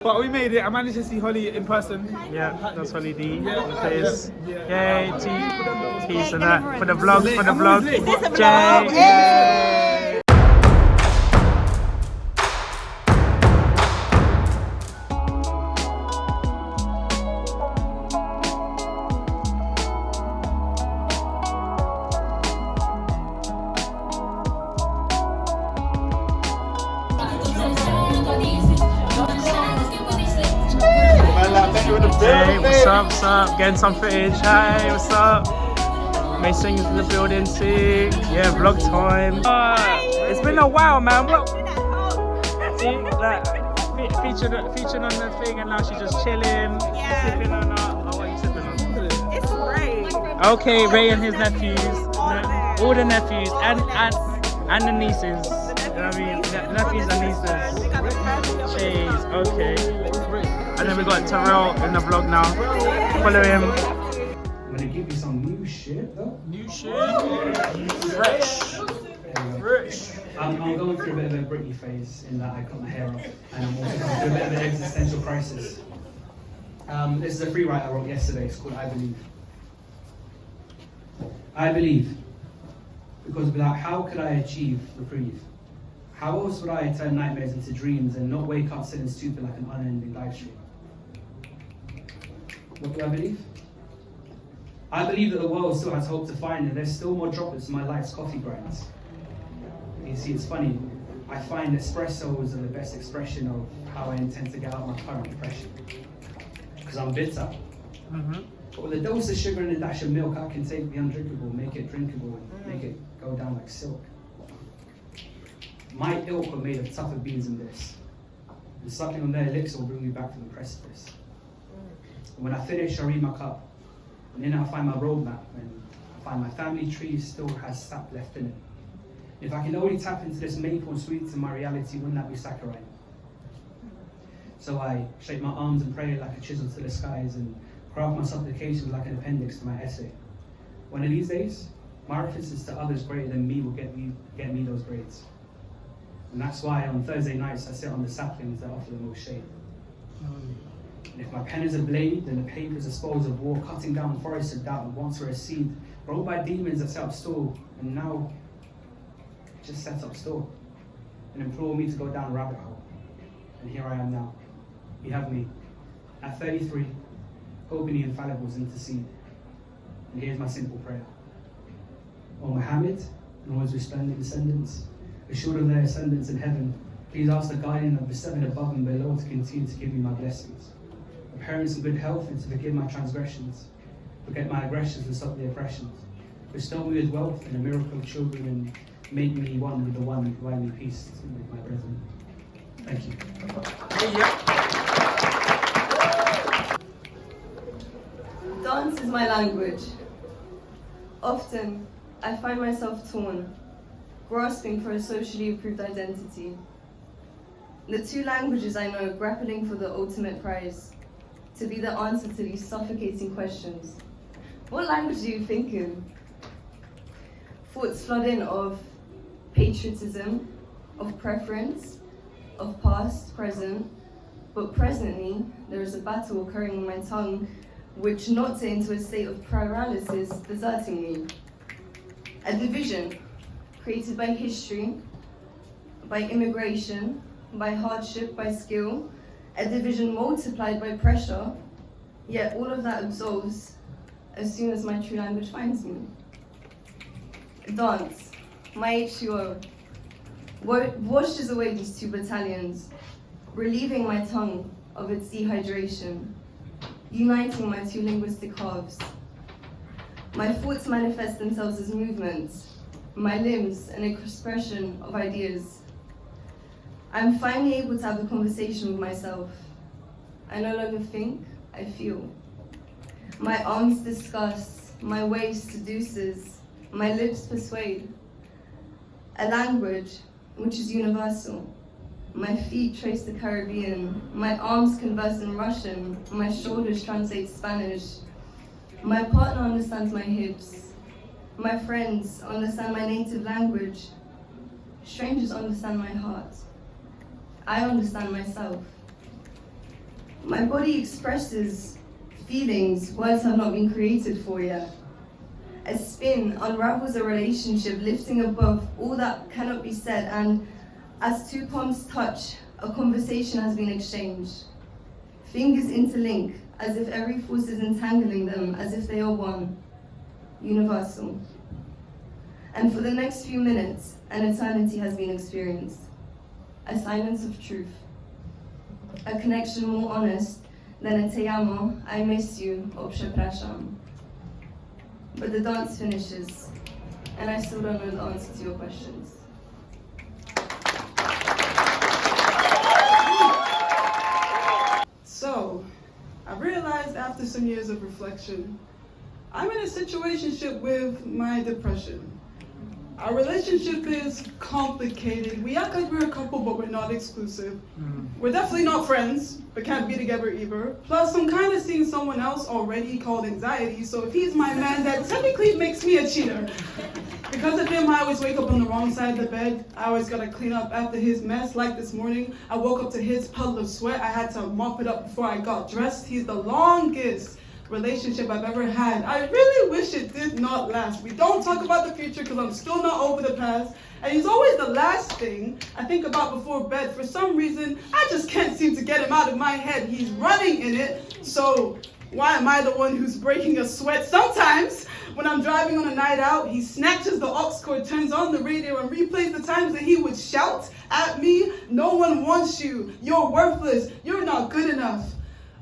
But we made it. I managed to see Hollie in person. Yeah, that's Hollie Dee. Yay, peace and that. For the vlog, for the vlog. Is this a vlog? Jay. Yay! Hey, what's up, what's up? Getting some footage. Hey, what's up? Mei Sing is in the building too. Yeah, vlog time. It's been a while, man. What? See, like, featured on the thing, and now she's just chilling, sipping on her. Oh, what are you sipping on? It's great. Okay, Ray and his nephews, all the nephews, and the nieces. You know what I mean? The nephews and nieces. Jeez, okay. And then we got Terrell in the vlog now. Follow him. I'm gonna give you some new shit though. New shit. Fresh. Fresh. I'm going through a bit of a Britney phase in that I cut my hair off, and I'm also going through a bit of an existential crisis. This is a free write I wrote yesterday. It's called I Believe. I believe, because without how could I achieve reprieve? How else would I turn nightmares into dreams and not wake up sitting stupid like an unending live stream? What do I believe? I believe that the world still has hope to find, and there's still more droplets in my life's coffee grinds. You see, it's funny. I find espressos are the best expression of how I intend to get out of my current depression. Because I'm bitter. But with a dose of sugar and a dash of milk, I can take the undrinkable, make it drinkable, and make it go down like silk. My ilk are made of tougher beans than this. And sucking on their elixir will bring me back from the precipice. And when I finish, I read my cup. And then I find my roadmap, and I find my family tree still has sap left in it. If I can only tap into this maple sweet to my reality, wouldn't that be saccharine? So I shake my arms and pray like a chisel to the skies, and craft my supplications like an appendix to my essay. One of these days, my references to others greater than me will get me those grades. And that's why on Thursday nights I sit on the saplings that offer the most shade. And if my pen is a blade, then the paper is a spoils of war, cutting down forests of doubt and once were a seed, rolled by demons that set up store, and now just set up store, and implore me to go down a rabbit hole. And here I am now. You have me, at 33, hoping the infallibles intercede. And here's my simple prayer. O Muhammad, and all his resplendent descendants, assured of their ascendance in heaven, please ask the guardian of the seven above and below to continue to give me my blessings. My parents in good health and to forgive my transgressions, forget my aggressions and stop the oppressions. Bestow me with wealth and a miracle of children, and make me one with the one who provide me peace with my brethren. Thank you. Dance is my language. Often, I find myself torn, grasping for a socially approved identity. The two languages I know grappling for the ultimate prize, to be the answer to these suffocating questions. What language do you think in? Thoughts flood in of patriotism, of preference, of past, present, but presently there is a battle occurring on my tongue which knocks it into a state of paralysis, deserting me. A division created by history, by immigration, by hardship, by skill, a division multiplied by pressure, yet all of that absolves as soon as my true language finds me. Dance, my H2O, washes away these two battalions, relieving my tongue of its dehydration, uniting my two linguistic halves. My thoughts manifest themselves as movements, my limbs an expression of ideas. I'm finally able to have a conversation with myself. I no longer think, I feel. My arms discuss, my waist seduces, my lips persuade. A language which is universal. My feet trace the Caribbean, my arms converse in Russian, my shoulders translate Spanish. My partner understands my hips. My friends understand my native language. Strangers understand my heart. I understand myself. My body expresses feelings words have not been created for yet. A spin unravels a relationship, lifting above all that cannot be said, and as two palms touch, a conversation has been exchanged. Fingers interlink, as if every force is entangling them, as if they are one, universal. And for the next few minutes, an eternity has been experienced. A silence of truth. A connection more honest than a te amo, I miss you, or przepraszam. But the dance finishes, and I still don't know the answer to your questions. So, I realized after some years of reflection, I'm in a situationship with my depression. Our relationship is complicated. We act like we're a couple, but we're not exclusive. We're definitely not friends, but can't be together either. Plus, I'm kind of seeing someone else already called anxiety, so if he's my man, that technically makes me a cheater. Because of him, I always wake up on the wrong side of the bed. I always gotta clean up after his mess. Like this morning, I woke up to his puddle of sweat. I had to mop it up before I got dressed. He's the longest relationship I've ever had. I really wish it did not last. We don't talk about the future because I'm still not over the past. And he's always the last thing I think about before bed. For some reason, I just can't seem to get him out of my head. He's running in it, so why am I the one who's breaking a sweat? Sometimes, when I'm driving on a night out, he snatches the aux cord, turns on the radio, and replays the times that he would shout at me, "No one wants you, you're worthless, you're not good enough."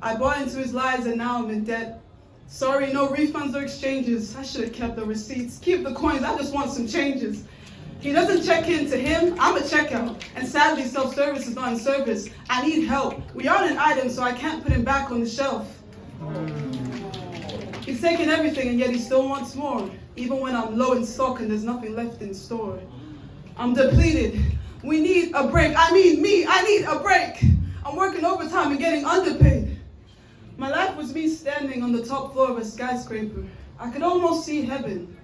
I bought into his lies and now I'm in debt. Sorry, no refunds or exchanges. I should have kept the receipts. Keep the coins, I just want some changes. He doesn't check in. To him, I'm a checkout. And sadly, self-service is not in service. I need help. We aren't an item, so I can't put him back on the shelf. He's taken everything and yet he still wants more. Even when I'm low in stock and there's nothing left in store. I'm depleted. We need a break. I need a break. I'm working overtime and getting underpaid. My life was me standing on the top floor of a skyscraper. I could almost see heaven.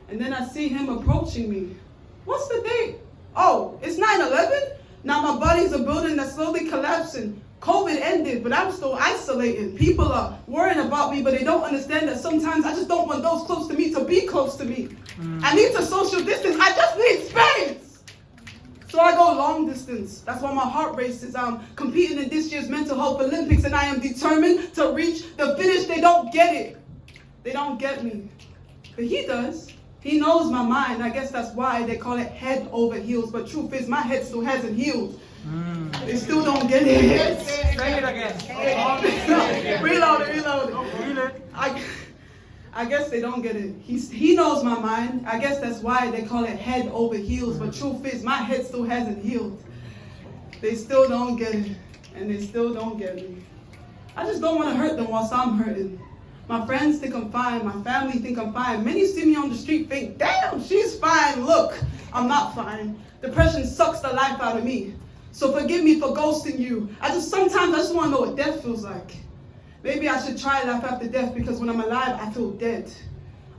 And then I see him approaching me. What's the date? Oh, it's 9/11? Now my body's a building that's slowly collapsing. COVID ended, but I'm still isolated. People are worrying about me, but they don't understand that sometimes I just don't want those close to me to be close to me. I need to social distance. I just need space. So I go long distance. That's why my heart races. I'm competing in this year's Mental Health Olympics, and I am determined to reach the finish. They don't get it. They don't get me. But he does. He knows my mind. I guess that's why they call it head over heels. But truth is, my head still hasn't healed. They still don't get it. Say it again. Reload it. I guess they don't get it. He knows my mind. I guess that's why they call it head over heels. But truth is, my head still hasn't healed. They still don't get it. And they still don't get me. I just don't want to hurt them whilst I'm hurting. My friends think I'm fine. My family think I'm fine. Many see me on the street think, damn, she's fine. Look, I'm not fine. Depression sucks the life out of me. So forgive me for ghosting you. Sometimes I just want to know what death feels like. Maybe I should try life after death because when I'm alive, I feel dead.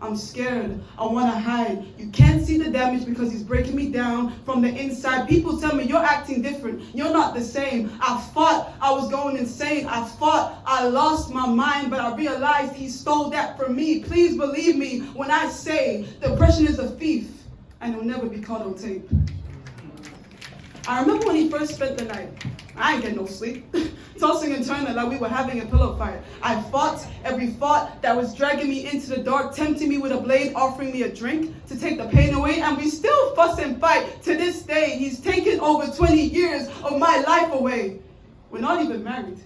I'm scared. I want to hide. You can't see the damage because he's breaking me down from the inside. People tell me, you're acting different. You're not the same. I thought I was going insane. I thought I lost my mind, but I realized he stole that from me. Please believe me when I say depression is a thief and he'll never be caught on tape. I remember when he first spent the night. I ain't get no sleep. Tossing and turning like we were having a pillow fight. I fought every thought that was dragging me into the dark, tempting me with a blade, offering me a drink to take the pain away, and we still fuss and fight to this day. He's taken over 20 years of my life away. We're not even married.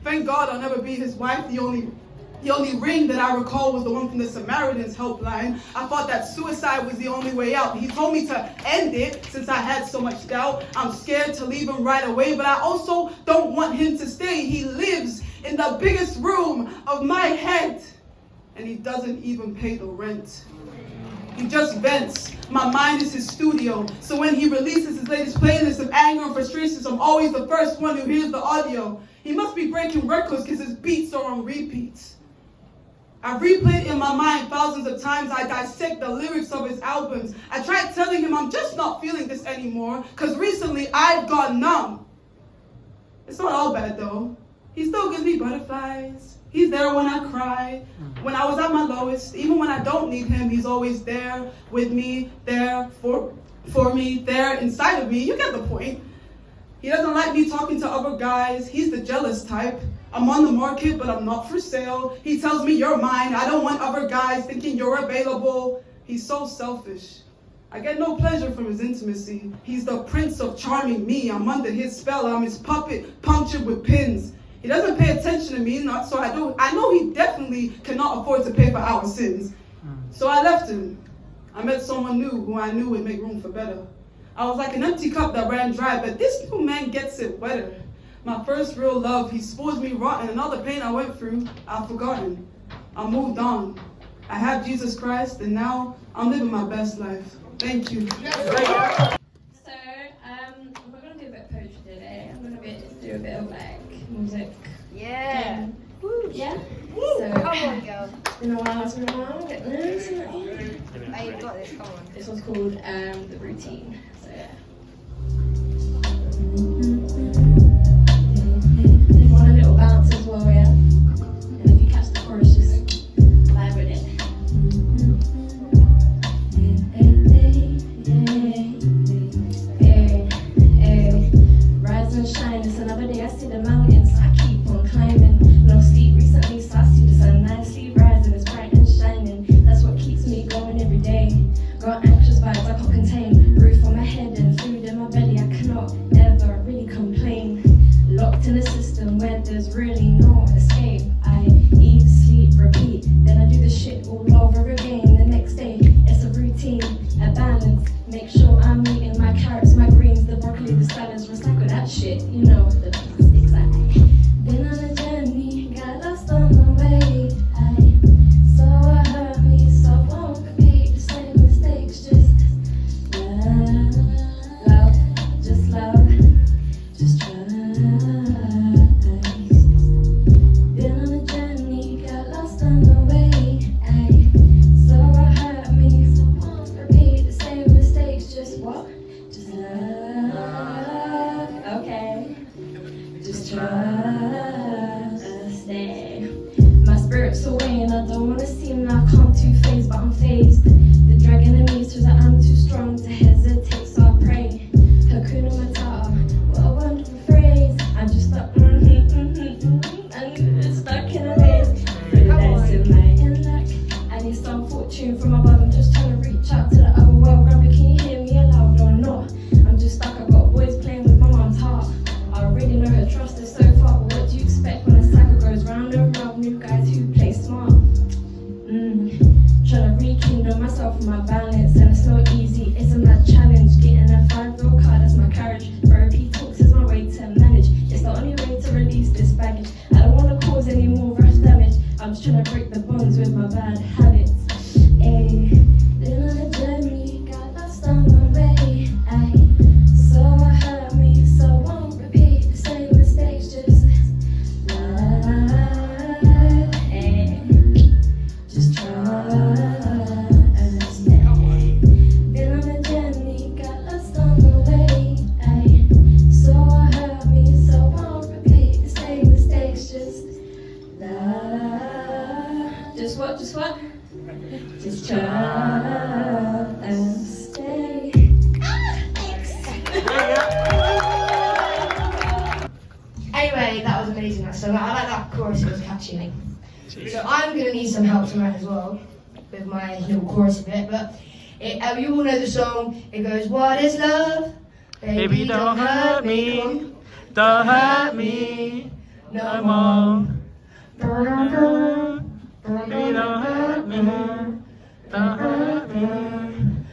Thank God I'll never be his wife. The only ring that I recall was the one from the Samaritan's helpline. I thought that suicide was the only way out. He told me to end it since I had so much doubt. I'm scared to leave him right away, but I also don't want him to stay. He lives in the biggest room of my head, and he doesn't even pay the rent. He just vents. My mind is his studio. So when he releases his latest playlist of anger and frustrations, I'm always the first one who hears the audio. He must be breaking records because his beats are on repeat. I replayed in my mind thousands of times. I dissect the lyrics of his albums. I tried telling him I'm just not feeling this anymore because recently I've gone numb. It's not all bad though. He still gives me butterflies. He's there when I cry, when I was at my lowest. Even when I don't need him, he's always there with me, there for me, there inside of me. You get the point. He doesn't like me talking to other guys. He's the jealous type. I'm on the market, but I'm not for sale. He tells me you're mine. I don't want other guys thinking you're available. He's so selfish. I get no pleasure from his intimacy. He's the prince of charming me. I'm under his spell. I'm his puppet, punctured with pins. He doesn't pay attention to me, not so I do. I know he definitely cannot afford to pay for our sins. So I left him. I met someone new who I knew would make room for better. I was like an empty cup that ran dry, but this new man gets it wetter. My first real love, he spoils me rotten, and all the pain I went through, I've forgotten. I moved on. I have Jesus Christ, and now I'm living my best life. Thank you. So, we're going to do a bit of poetry today. I'm going to do a bit of like music. Yeah. Yeah? So, come on, girl. You know what else we're on? Get this. Oh, you've got this, come on. This one's called The Routine. So, yeah. Want a little bounce as well, yeah? And if you catch the chorus, just vibe with it. Rise and shine, it's another day. I see the mountains, I keep on climbing. No sleep recently, so I see the sun nicely rising. It's bright and shining. That's what keeps me going every day. Got anxious vibes I can't contain. Roof on my head and food in my belly. I cannot ever really complain. Locked in a system where there's really no escape. I eat, sleep, repeat. Then I do the shit all over again. The next day, it's a routine, a balance. Make sure I'm eating my carrots, my greens, the broccoli, the salads. Recycle that shit, you know, the plastics. Been on a journey, got lost on the way. So it hurt me, so I won't repeat the same mistakes. Just love, just love, just trust. Been on a journey, got lost on the way. So it hurt me, so I won't repeat the same mistakes. Just what? Just love. Okay. Just trust. My spirit's away and I don't wanna seem like I'm two-faced, but I'm phased. The dragon in me says that I'm too strong to hesitate, so I pray. Hakuna Matata, what a wonderful phrase. I'm just stuck, and it's stuck in a maze. That's in my in luck. I need some fortune from above. I'm just trying to reach out to the other world. Grandma, can you hear me aloud or not? I'm just stuck. I got boys playing with my mom's heart. I already know her trust is so far, but what do you expect when a cycle goes round and round? New guys who play smart. Trying to rekindle myself and my balance, and it's not easy, it's a mad challenge. Getting a 5-wheel car, that's my carriage. Therapy talks is my way to manage. It's the only way to release this baggage. I don't want to cause any more rash damage. I'm just trying to break the bonds with my bad habits. Been on a journey, got lost on the way. So it hurt me, so I won't repeat the same mistakes. Just love, just trust. Been on a journey, got lost on the way. So it hurt me, so I won't repeat the same mistakes. Just love. Just what? Just what? Just trust and stay. Anyway, that was amazing, that song. I like that chorus, it was catchy. So I'm going to need some help tonight as well, with my little chorus bit, but you all know the song. It goes, what is love? Baby, don't hurt me. Don't hurt me no more. Baby, don't hurt me. Don't hurt me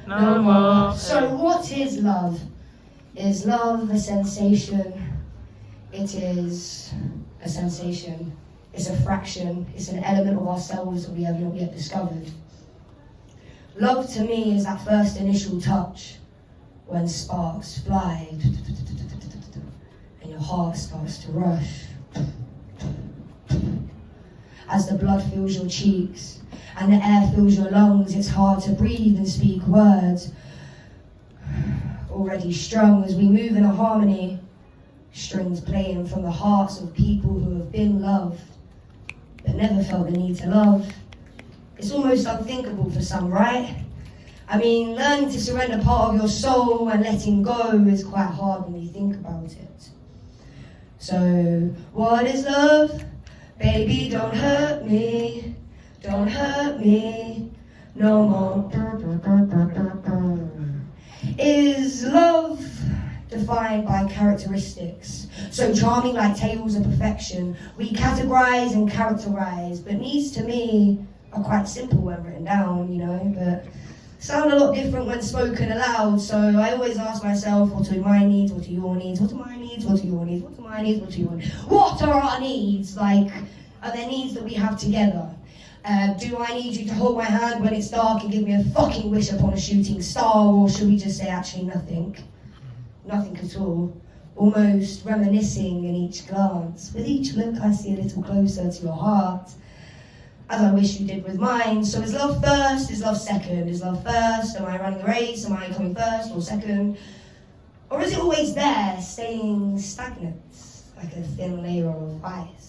no more. So what is love? Is love a sensation? It is a sensation. It's a fraction. It's an element of ourselves that we have not yet discovered. Love to me is that first initial touch when sparks fly and your heart starts to rush. As the blood fills your cheeks and the air fills your lungs, it's hard to breathe and speak words. Already strung as we move in a harmony, strings playing from the hearts of people who have been loved, but never felt the need to love. It's almost unthinkable for some, right? I mean, learning to surrender part of your soul and letting go is quite hard when you think about it. So, what is love? Baby, don't hurt me. Don't hurt me no more. Is love defined by characteristics? So charming like tales of perfection, we categorize and characterize, but needs to me are quite simple when written down, you know, but sound a lot different when spoken aloud. So I always ask myself, what are my needs, what are your needs, what are my needs, what are your needs, what are my needs, what are your needs? What are our needs? Like, are there needs that we have together? Do I need you to hold my hand when it's dark and give me a fucking wish upon a shooting star, or should we just say actually nothing? Nothing at all. Almost reminiscing in each glance. With each look I see a little closer to your heart, as I wish you did with mine. So is love first, is love second? Is love first, am I running a race, am I coming first or second? Or is it always there, staying stagnant, like a thin layer of ice?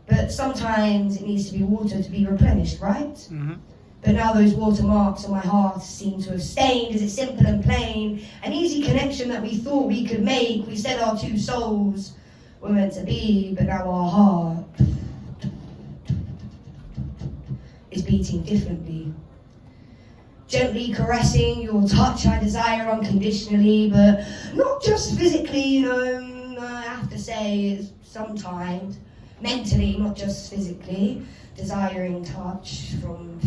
But sometimes it needs to be water to be replenished, right? Mm-hmm. But now those watermarks on my heart seem to have stained. Is it simple and plain? An easy connection that we thought we could make. We said our two souls were meant to be, but now our heart is beating differently. Gently caressing your touch I desire unconditionally, but not just physically, you know, I have to say sometimes. Mentally, not just physically. Desiring touch from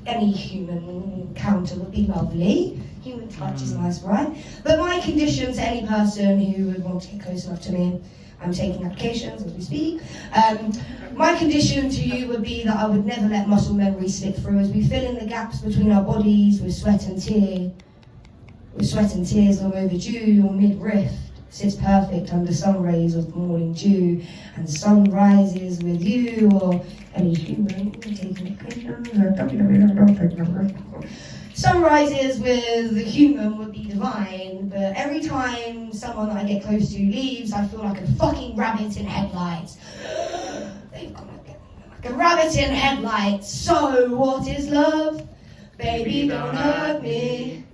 any human encounter would be lovely. Human touch is nice, right? But my condition to any person who would want to get close enough to me, I'm taking applications as we speak. My condition to you would be that I would never let muscle memory slip through as we fill in the gaps between our bodies with sweat and tear. With sweat and tears long overdue, your mid-riff sits perfect under sun rays of morning dew, and sun rises with you or any human sunrises with the human would be divine, but every time someone that I get close to leaves, I feel like a fucking rabbit in headlights. They've got like a rabbit in headlights. So what is love? Baby, don't hurt me.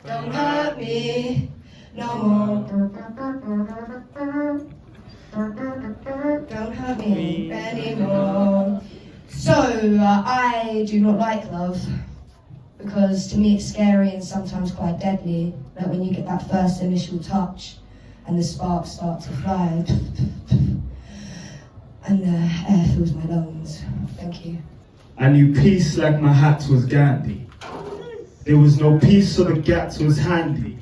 Don't hurt me no more. Don't hurt me anymore. So I do not like love, because to me it's scary and sometimes quite deadly. Like when you get that first initial touch and the sparks start to fly and the air fills my lungs. Thank you. I knew peace like my hat was Gandhi. There was no peace, so the gats was handy.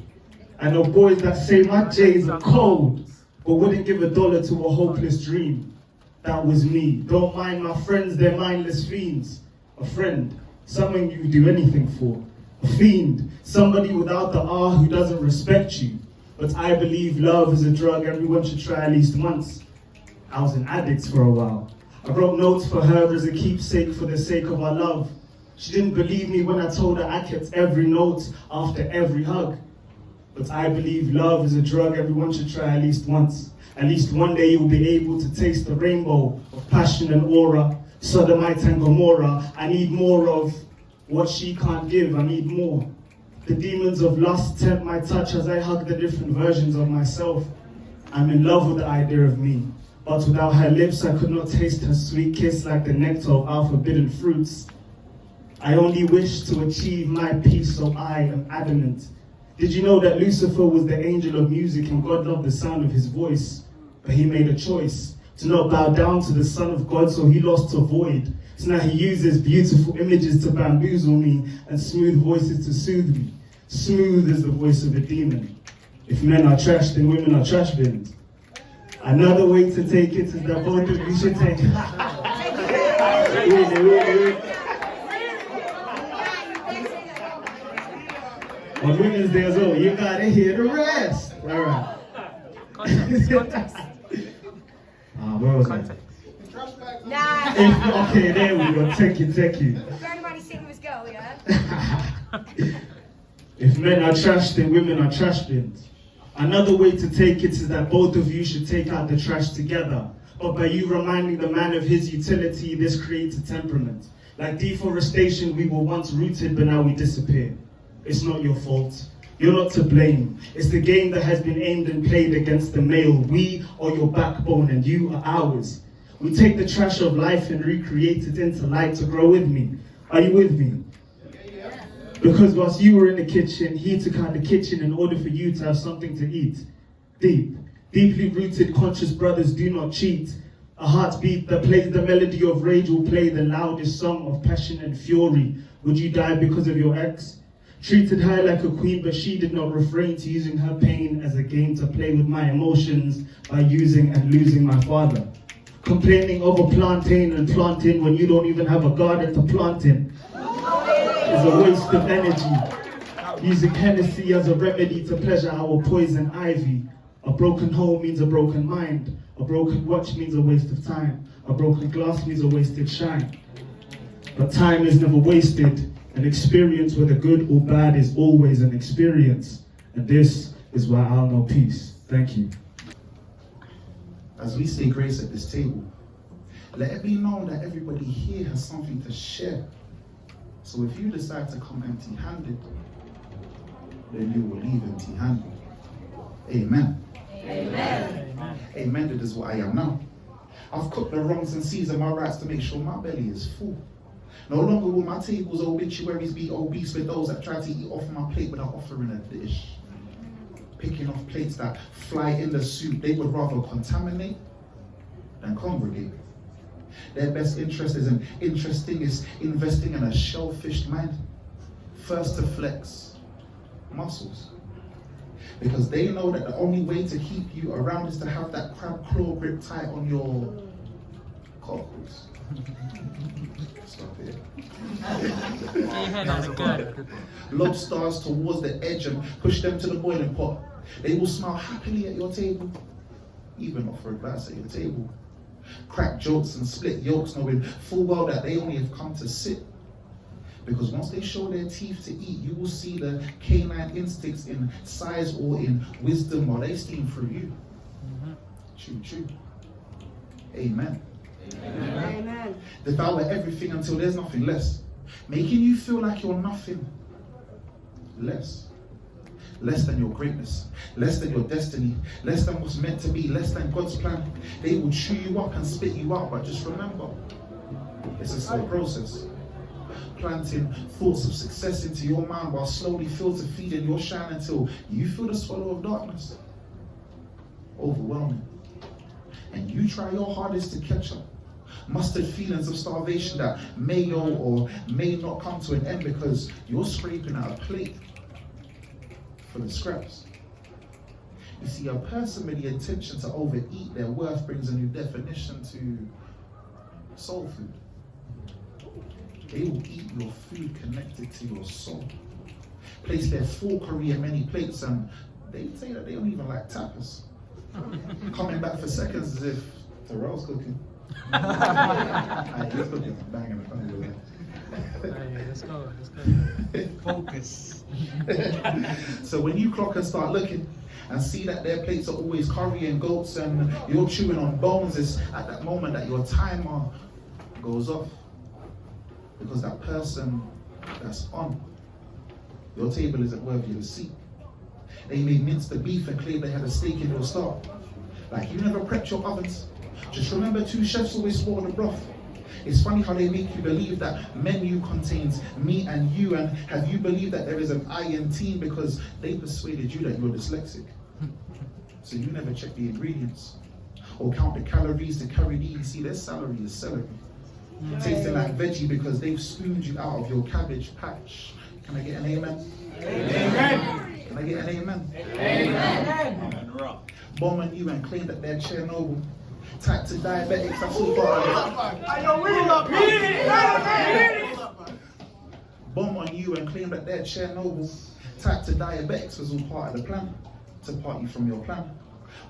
I know boys that say my J's are cold, but wouldn't give $1 to a hopeless dream. That was me. Don't mind my friends, they're mindless fiends. A friend, someone you do anything for. A fiend, somebody without the R who doesn't respect you. But I believe love is a drug everyone should try at least once. I was an addict for a while. I wrote notes for her as a keepsake for the sake of our love. She didn't believe me when I told her I kept every note after every hug. But I believe love is a drug everyone should try at least once. At least one day you'll be able to taste the rainbow of passion and aura. Sodomite and Gomorrah. I need more of what she can't give. I need more. The demons of lust tempt my touch as I hug the different versions of myself. I'm in love with the idea of me. But without her lips, I could not taste her sweet kiss like the nectar of our forbidden fruits. I only wish to achieve my peace, so I am adamant. Did you know that Lucifer was the angel of music and God loved the sound of his voice? But he made a choice to not bow down to the Son of God, so he lost to void. So now he uses beautiful images to bamboozle me and smooth voices to soothe me. Smooth is the voice of the demon. If men are trash, then women are trash bins. Another way to take it is that both of you should take it. On Women's Day as well, you gotta hear the rest. All right. Context. Where was I? Nah. Okay, there we go. Take you. Everybody sing this girl, yeah? If men are trash, then women are trash bins. Another way to take it is that both of you should take out the trash together. But by you reminding the man of his utility, this creates a temperament. Like deforestation, we were once rooted, but now we disappear. It's not your fault. You're not to blame. It's the game that has been aimed and played against the male. We are your backbone and you are ours. We take the trash of life and recreate it into light to grow with me. Are you with me? Because whilst you were in the kitchen, he took out the kitchen in order for you to have something to eat. Deeply rooted, conscious brothers do not cheat. A heartbeat that plays the melody of rage will play the loudest song of passion and fury. Would you die because of your ex? Treated her like a queen, but she did not refrain to using her pain as a game to play with my emotions by using and losing my father. Complaining over plantain and planting when you don't even have a garden to plant in is a waste of energy. Using Hennessy as a remedy to pleasure our poison ivy. A broken home means a broken mind. A broken watch means a waste of time. A broken glass means a wasted shine. But time is never wasted. An experience, whether good or bad, is always an experience. And this is why I'll know peace. Thank you. As we say grace at this table, let it be known that everybody here has something to share. So if you decide to come empty-handed, then you will leave empty-handed. Amen. Amen. Amen. That is what I am now. I've cooked the wrongs and seasoned my rights to make sure my belly is full. No longer will my tables obituaries be obese with those that try to eat off my plate without offering a dish. Picking off plates that fly in the soup, they would rather contaminate than congregate. Their best interest isn't interesting, it's investing in a shellfish mind. First to flex muscles. Because they know that the only way to keep you around is to have that crab claw grip tight on your cockles. Stop it. Lob stars towards the edge and push them to the boiling pot. They will smile happily at your table, even offer advice at your table. Crack jokes and split yolks, knowing full well that they only have come to sit. Because once they show their teeth to eat, you will see the canine instincts in size or in wisdom while they steam through you. Choo choo. Amen. Amen. Devour everything until there's nothing less. Making you feel like you're nothing less. Less than your greatness, less than your destiny, less than what's meant to be, less than God's plan. They will chew you up and spit you out, but just remember, it's a slow process. Planting thoughts of success into your mind while slowly filter feeding your shine until you feel the swallow of darkness. Overwhelming. And you try your hardest to catch up. Mustered feelings of starvation that may or may not come to an end because you're scraping at a plate for the scraps. You see, a person with the intention to overeat their worth brings a new definition to soul food. They will eat your food connected to your soul. Place their forkery in many plates and they say that they don't even like tapas. Coming back for seconds as if Terrell's cooking. He's cooking, I'm banging the phone with that. Let's go. Focus. So when you clock and start looking and see that their plates are always curry and goats and you're chewing on bones, it's at that moment that your timer goes off. Because that person that's on your table isn't worthy of a seat. They may mince the beef and claim they had a steak in your start. Like you never prepped your ovens. Just remember 2 chefs always swore the broth. It's funny how they make you believe that menu contains me and you, and have you believed that there is an I in team because they persuaded you that you're dyslexic. So you never check the ingredients or count the calories to carry these. See, their salary is celery. Tasting like veggie because they've spooned you out of your cabbage patch. Can I get an amen? Amen. Can I get an amen? Amen. Bomb on you and claim that they're Chernobyl. Type to diabetics, that's all part of it. Bomb on you and claim that they're Chernobyl. Type to diabetics was all part of the plan. To party from your plan.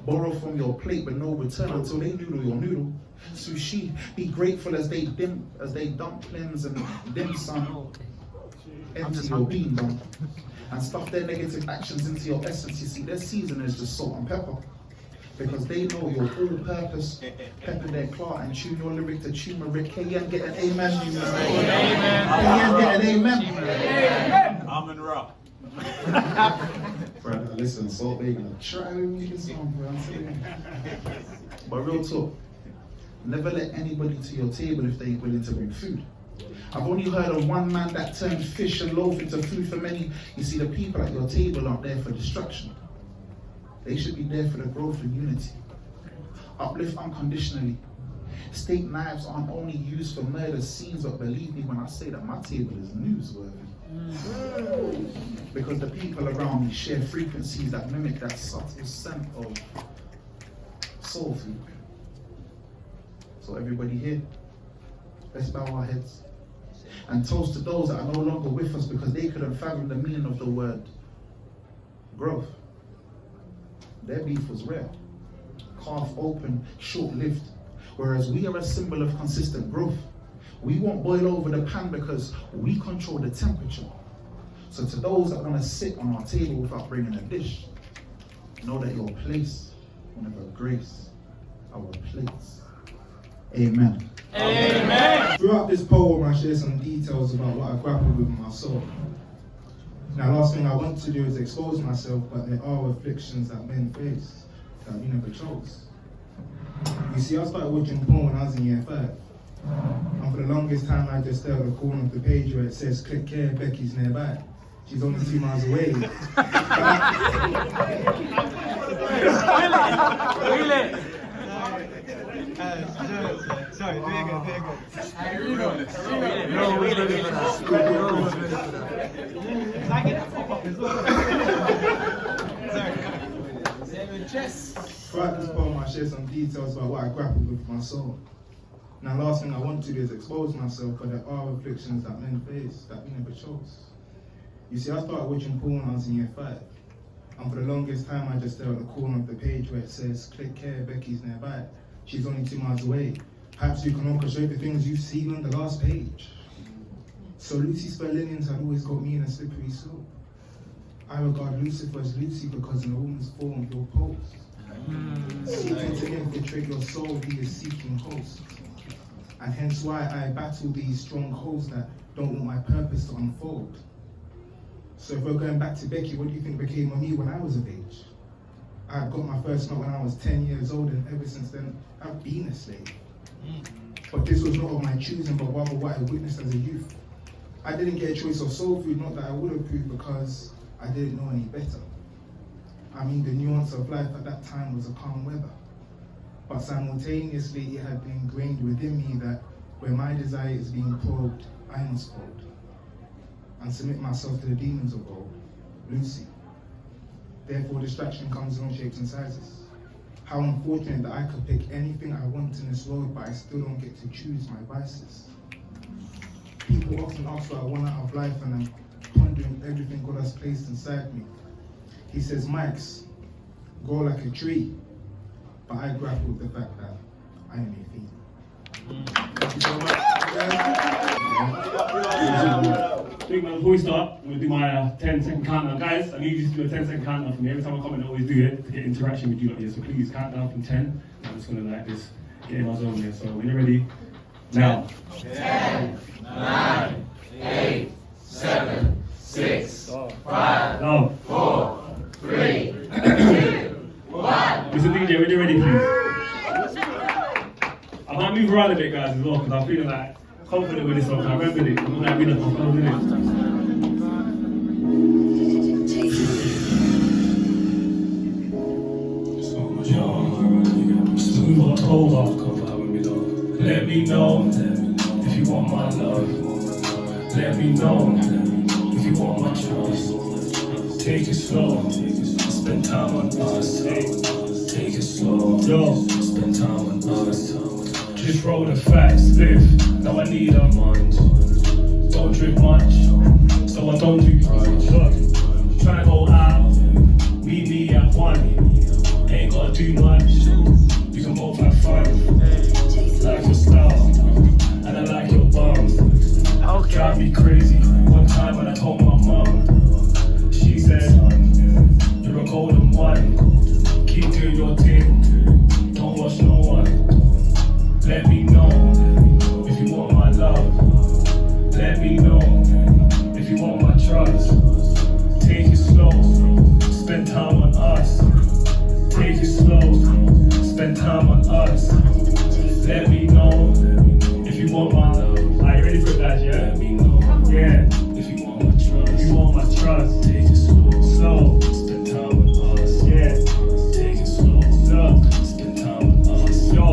Borrow from your plate but no return until they noodle your noodle. Sushi, be grateful as they dumplings and dim sum. Empty your bean bun. and stuff their negative actions into your essence. You see, their season is just salt and pepper. Because they know your all-purpose, pepper their clout and tune your lyric to turmeric. Kilha, get an amen. Kilha, get an amen. Almond Ra. Brother, listen, Salt Bae gonna try to make this song, bro. I'm saying. But real talk, never let anybody to your table if they ain't willing to bring food. I've only heard of one man that turned fish and loaf into food for many. You see, the people at your table aren't there for destruction. They should be there for the growth and unity. Uplift unconditionally. Steak knives aren't only used for murder scenes, but believe me when I say that my table is newsworthy. Because the people around me share frequencies that mimic that subtle scent of soul food. So everybody here, let's bow our heads and toast to those that are no longer with us because they couldn't fathom the meaning of the word growth. Their beef was rare, carved open, short-lived, whereas we are a symbol of consistent growth. We won't boil over the pan because we control the temperature. So to those that want to sit on our table without bringing a dish, know that your place will never grace our plates. Amen. Amen. Throughout this poem, I share some details about what I grappled with in my soul. Now, last thing I want to do is expose myself, but there are afflictions that men face that we never chose. You see, I started watching porn when I was in year 5. And for the longest time, I just stared at the corner of the page where it says, click here, Becky's nearby. She's only 2 miles away. Throughout this poem, I share some details about what I grappled with my soul. Now, last thing I want to do is expose myself, but there are afflictions that men face that we never chose. You see, I started watching porn when I was in year 5. And for the longest time, I just stared at the corner of the page where it says, click here, Becky's nearby. She's only 2 miles away. Perhaps you can orchestrate the things you've seen on the last page. So Lucy's spare linens had always got me in a slippery slope. I regard Lucifer as Lucy because in a woman's form, you're posed. Seeking to infiltrate your soul, he is seeking hosts. And hence why I battle these strongholds that don't want my purpose to unfold. So if we're going back to Becky, what do you think became of me when I was of age? I had got my first note when I was 10 years old, and ever since then, I've been a slave. But this was not of my choosing, but rather what I witnessed as a youth. I didn't get a choice of soul food, not that I would have proved, because I didn't know any better. I mean, the nuance of life at that time was a calm weather. But simultaneously, it had been ingrained within me that where my desire is being probed, I must fold and submit myself to the demons of old, Lucy. Therefore, distraction comes in all shapes and sizes. How unfortunate that I could pick anything I want in this world, but I still don't get to choose my vices. People often ask what I want out of life, and I'm pondering everything God has placed inside me. He says, Mikes, grow like a tree, but I grapple with the fact that I am a fiend. Thank you so much. Big man, before we start, I'm going to do my 10-second countdown. Guys, I need you to do a 10-second countdown for me. Every time I comment, I always do it to get interaction with you lot here. So please count down from 10. I'm just going to like this, get in my zone here. So when you're ready, now. 10, 9, 8, 7, 6, 5, Love. 4, 3, 2, 1. Mr. DJ, when you're ready, please. I might move around a bit, guys, as well, because I'm feeling like confident with this one. I remember it. I'm not been up for fun, innit? Smooth October. Let me know if you want my love. Let me know if you want my trust. Take it slow. Spend time on us. Take it slow. Yo. Spend time on us. Just roll the facts, live. Now I need a mind. Don't drink much, so I don't do much. Try to go out, meet me at 1. Ain't gotta do much. We can both have fun. Like your style, and I like your bum. Drive me crazy. One time when I told my mum, she guys, yeah? Let me know. Yeah. If you want my trust. If you want my trust. Take it slow. Spend time with us. Yeah. Take it slow. Look. Spend time with us. Yo,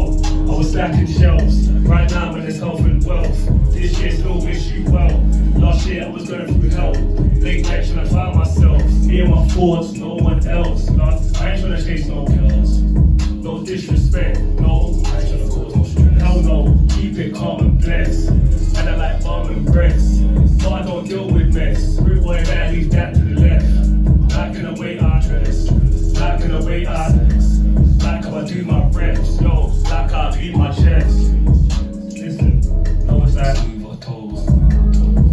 I was stacking shelves. Right now, when there's health and wealth. This year still wish you well. Last year I was going through hell. Late night trying to find myself. Me and my thoughts, no one else. I ain't trying to chase no girls. No disrespect, no. I ain't trying to cause no stress. Hell no, keep it calm and blessed. And I like mom and breasts. But I don't deal with mess. Rude boy man, leave that to the left. Like in the way I dress. Like in the way I sex. Like how I do my reps. Yo, like how I beat my chest. Listen, know what's that?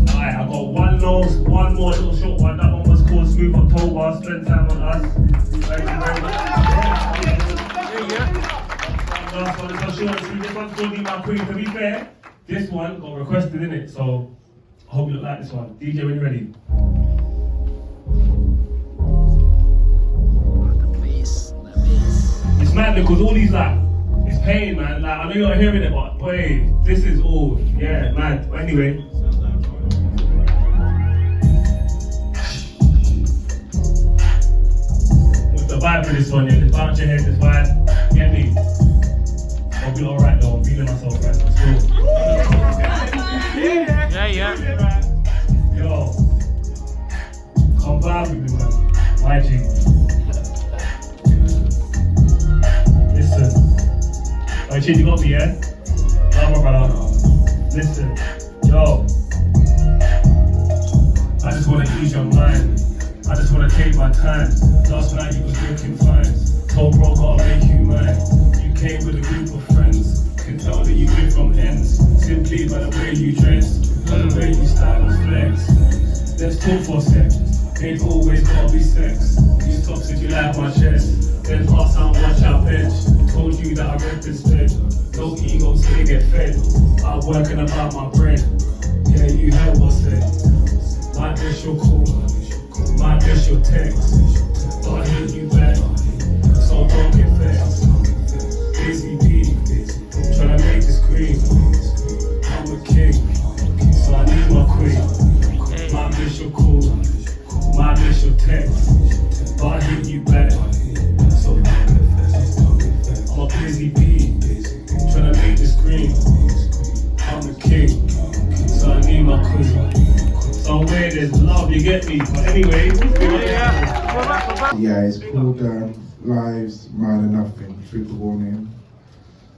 I got one nose, one more little short one. That one was called Smooth October. Spend time on us. Thank you very much. Last one is not short. This one's called Be My Queen. To be fair, this one got requested in it, so I hope you like this one. DJ, when you're ready. It's mad because all these like, it's pain, man. Like I know you're not hearing it, but boy, this is all, yeah, mad. But anyway. The vibe for this one, yeah, just bounce your head, this vibe, get me. I'll be alright though, I'm feeling myself right, let's go. Yeah. Yo, come vibe with me, man. YG. Listen. YG, you got me, yeah? Love my brother. Listen, yo. I just wanna ease your mind. I just wanna take my time. Last night you was drinking fines. Told bro gotta make you mine. You came with a group of friends. Can tell that you came from ends. Simply by the way you dress, by the way you style and flex. Let's talk for a sec. Ain't always gotta be sex. You toxic, you like my chest. Then pass out, watch out bench. Told you that I read this bed. No ego, so they get fed. I'm working about my bread. Yeah, you heard what's said. My dish your call. My dish your text, but I hate you back, so don't get vexed. Busy P, tryna make this green. I'm a king, so I need my queen. My dish your call, my dish your text, but I hate you back, so don't get vexed. I'm a busy P, tryna make this green. I'm a king, so I need my queen. Somewhere there's love, you get me. But anyway, yeah, it's called Lives Matter Nothing, Trigger Warning,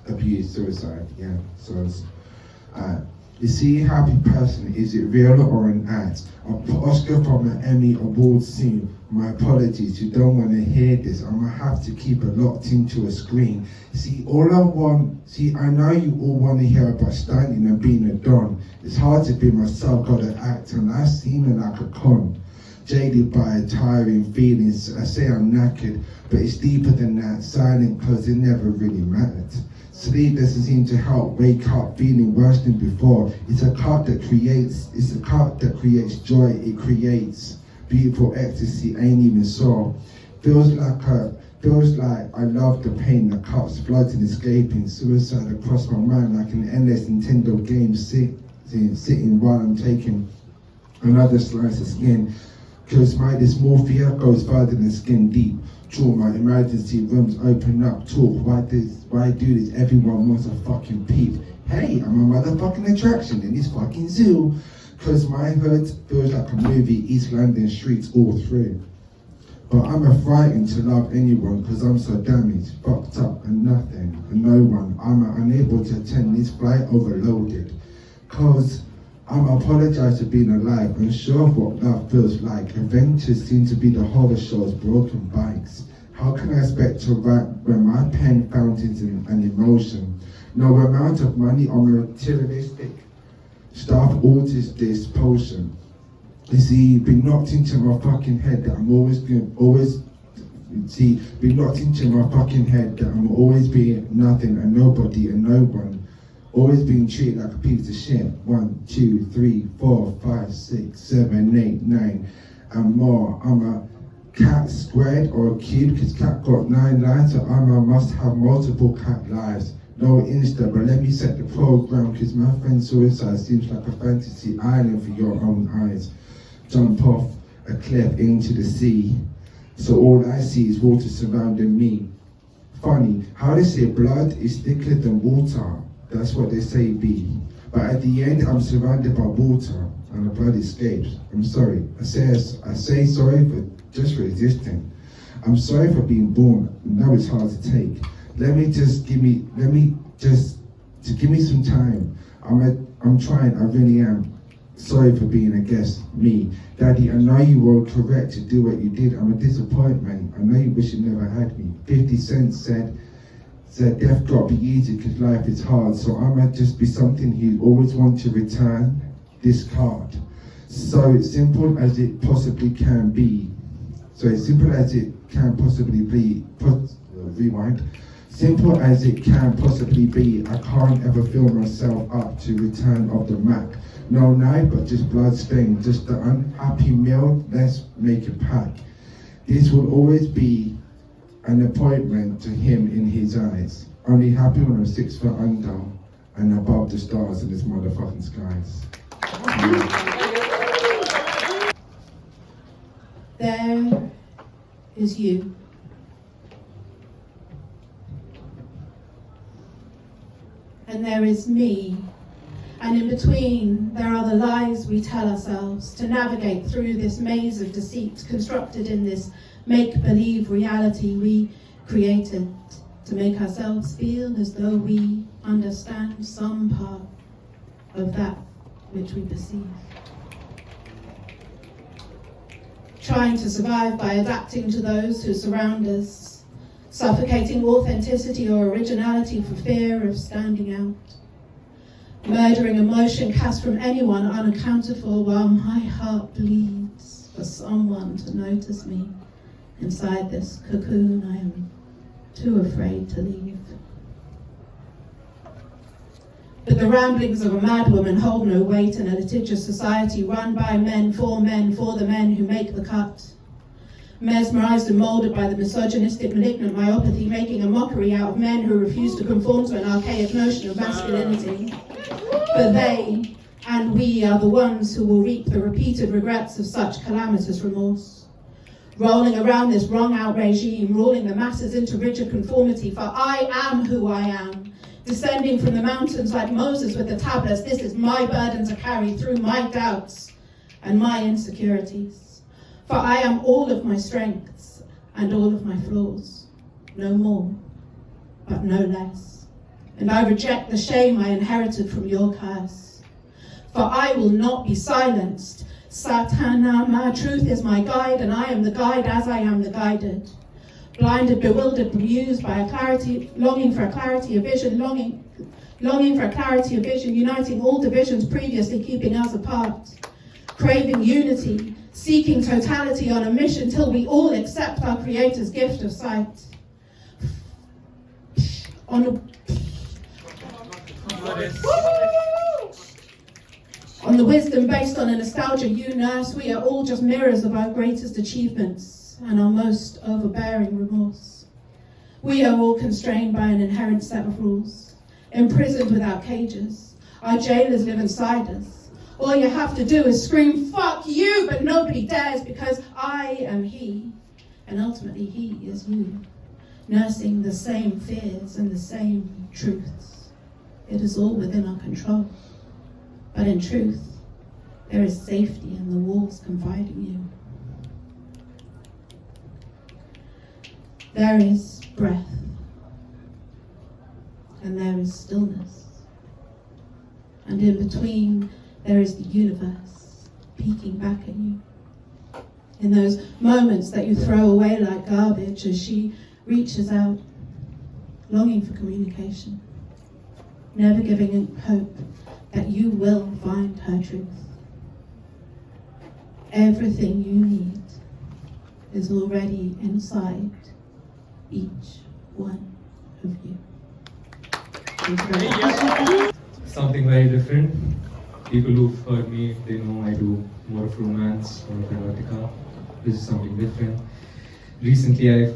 Abuse, Suicide. Yeah, so it's you see, happy person, is it real or an act? I'll put Oscar from an Emmy award soon. My apologies, you don't want to hear this. I'm gonna have to keep it locked into a screen. See, I know you all want to hear about stunting and being a don. It's hard to be myself, gotta act, and I seem like a con. Jaded by tiring feelings, I say I'm knackered, but it's deeper than that. Silent cause it never really mattered. Sleep doesn't seem to help, wake up feeling worse than before. It's a cup that creates joy, it creates beautiful ecstasy, ain't even sore. Feels like I love the pain, the cups flooding, escaping, suicide across my mind like an endless Nintendo game, sitting while I'm taking another slice of skin. Cause my dysmorphia goes further than skin deep. Trauma, emergency rooms open up, talk. Why do this? Everyone wants a fucking peep. Hey, I'm a motherfucking attraction in this fucking zoo. Cause my hood feels like a movie, East London streets all through. But I'm frightened to love anyone cause I'm so damaged, fucked up and nothing and no one. I'm unable to attend this flight, overloaded. Cause I'm apologise for being alive, unsure of what love feels like. Adventures seem to be the horror shows, broken bikes. How can I expect to write when my pen fountains an emotion? No amount of money or materialistic stuff alters this potion. You see, been knocked into my fucking head that I'm always being nothing and nobody and no one. Always being treated like a piece of shit. 1, 2, 3, 4, 5, 6, 7, 8, 9, and more. I'm a cat squared or a cube, cause cat got 9 lives, so I must have multiple cat lives. no Insta, but let me set the program, cause my friend's suicide seems like a fantasy island for your own eyes. Jump off a cliff into the sea, so all I see is water surrounding me. Funny, how they say blood is thicker than water, that's what they say be. But at the end, I'm surrounded by water, and the blood escapes. I'm sorry, I say sorry for just resisting. I'm sorry for being born, I know it's hard to take. Give me some time. I'm trying, I really am. Sorry for being a guest, me. Daddy, I know you were correct to do what you did. I'm a disappointment. I know you wish you never had me. 50 Cent said death got be easy because life is hard. So I might just be something you always want to return, discard. So simple as it possibly can be. So as simple as it can possibly be, rewind. Simple as it can possibly be, I can't ever fill myself up to return of the Mac. No knife, but just blood stain, just the unhappy meal, let's make it pack. This will always be an appointment to him in his eyes. Only happy when I'm 6 foot under and above the stars in this motherfucking skies. There is you. And there is me, and in between there are the lies we tell ourselves to navigate through this maze of deceit constructed in this make-believe reality we created to make ourselves feel as though we understand some part of that which we perceive. Trying to survive by adapting to those who surround us, suffocating authenticity or originality for fear of standing out. Murdering emotion cast from anyone unaccounted for while my heart bleeds for someone to notice me inside this cocoon I am too afraid to leave. But the ramblings of a madwoman hold no weight in a litigious society run by men, for the men who make the cut. Mesmerized and molded by the misogynistic malignant myopathy, making a mockery out of men who refuse to conform to an archaic notion of masculinity. But they and we are the ones who will reap the repeated regrets of such calamitous remorse. Rolling around this wrung-out regime, ruling the masses into rigid conformity, for I am who I am. Descending from the mountains like Moses with the tablets, this is my burden to carry through my doubts and my insecurities. For I am all of my strengths and all of my flaws, no more, but no less. And I reject the shame I inherited from your curse. For I will not be silenced. Satana, my truth is my guide, and I am the guide as I am the guided. Blinded, bewildered, bemused by a clarity, longing for a clarity of vision, longing for a clarity of vision, uniting all divisions previously keeping us apart. Craving unity, seeking totality on a mission till we all accept our Creator's gift of sight. On the wisdom based on a nostalgia you nurse, we are all just mirrors of our greatest achievements and our most overbearing remorse. We are all constrained by an inherent set of rules, imprisoned without cages. Our jailers live inside us. All you have to do is scream, fuck you, but nobody dares because I am he, and ultimately he is you, nursing the same fears and the same truths. It is all within our control, but in truth, there is safety in the walls confiding you. There is breath, and there is stillness, and in between, there is the universe peeking back at you. In those moments that you throw away like garbage as she reaches out, longing for communication, never giving hope that you will find her truth. Everything you need is already inside each one of you. Thank you very much. Something very different. People who've heard me, they know I do more of romance, more of erotica. This is something different. Recently, I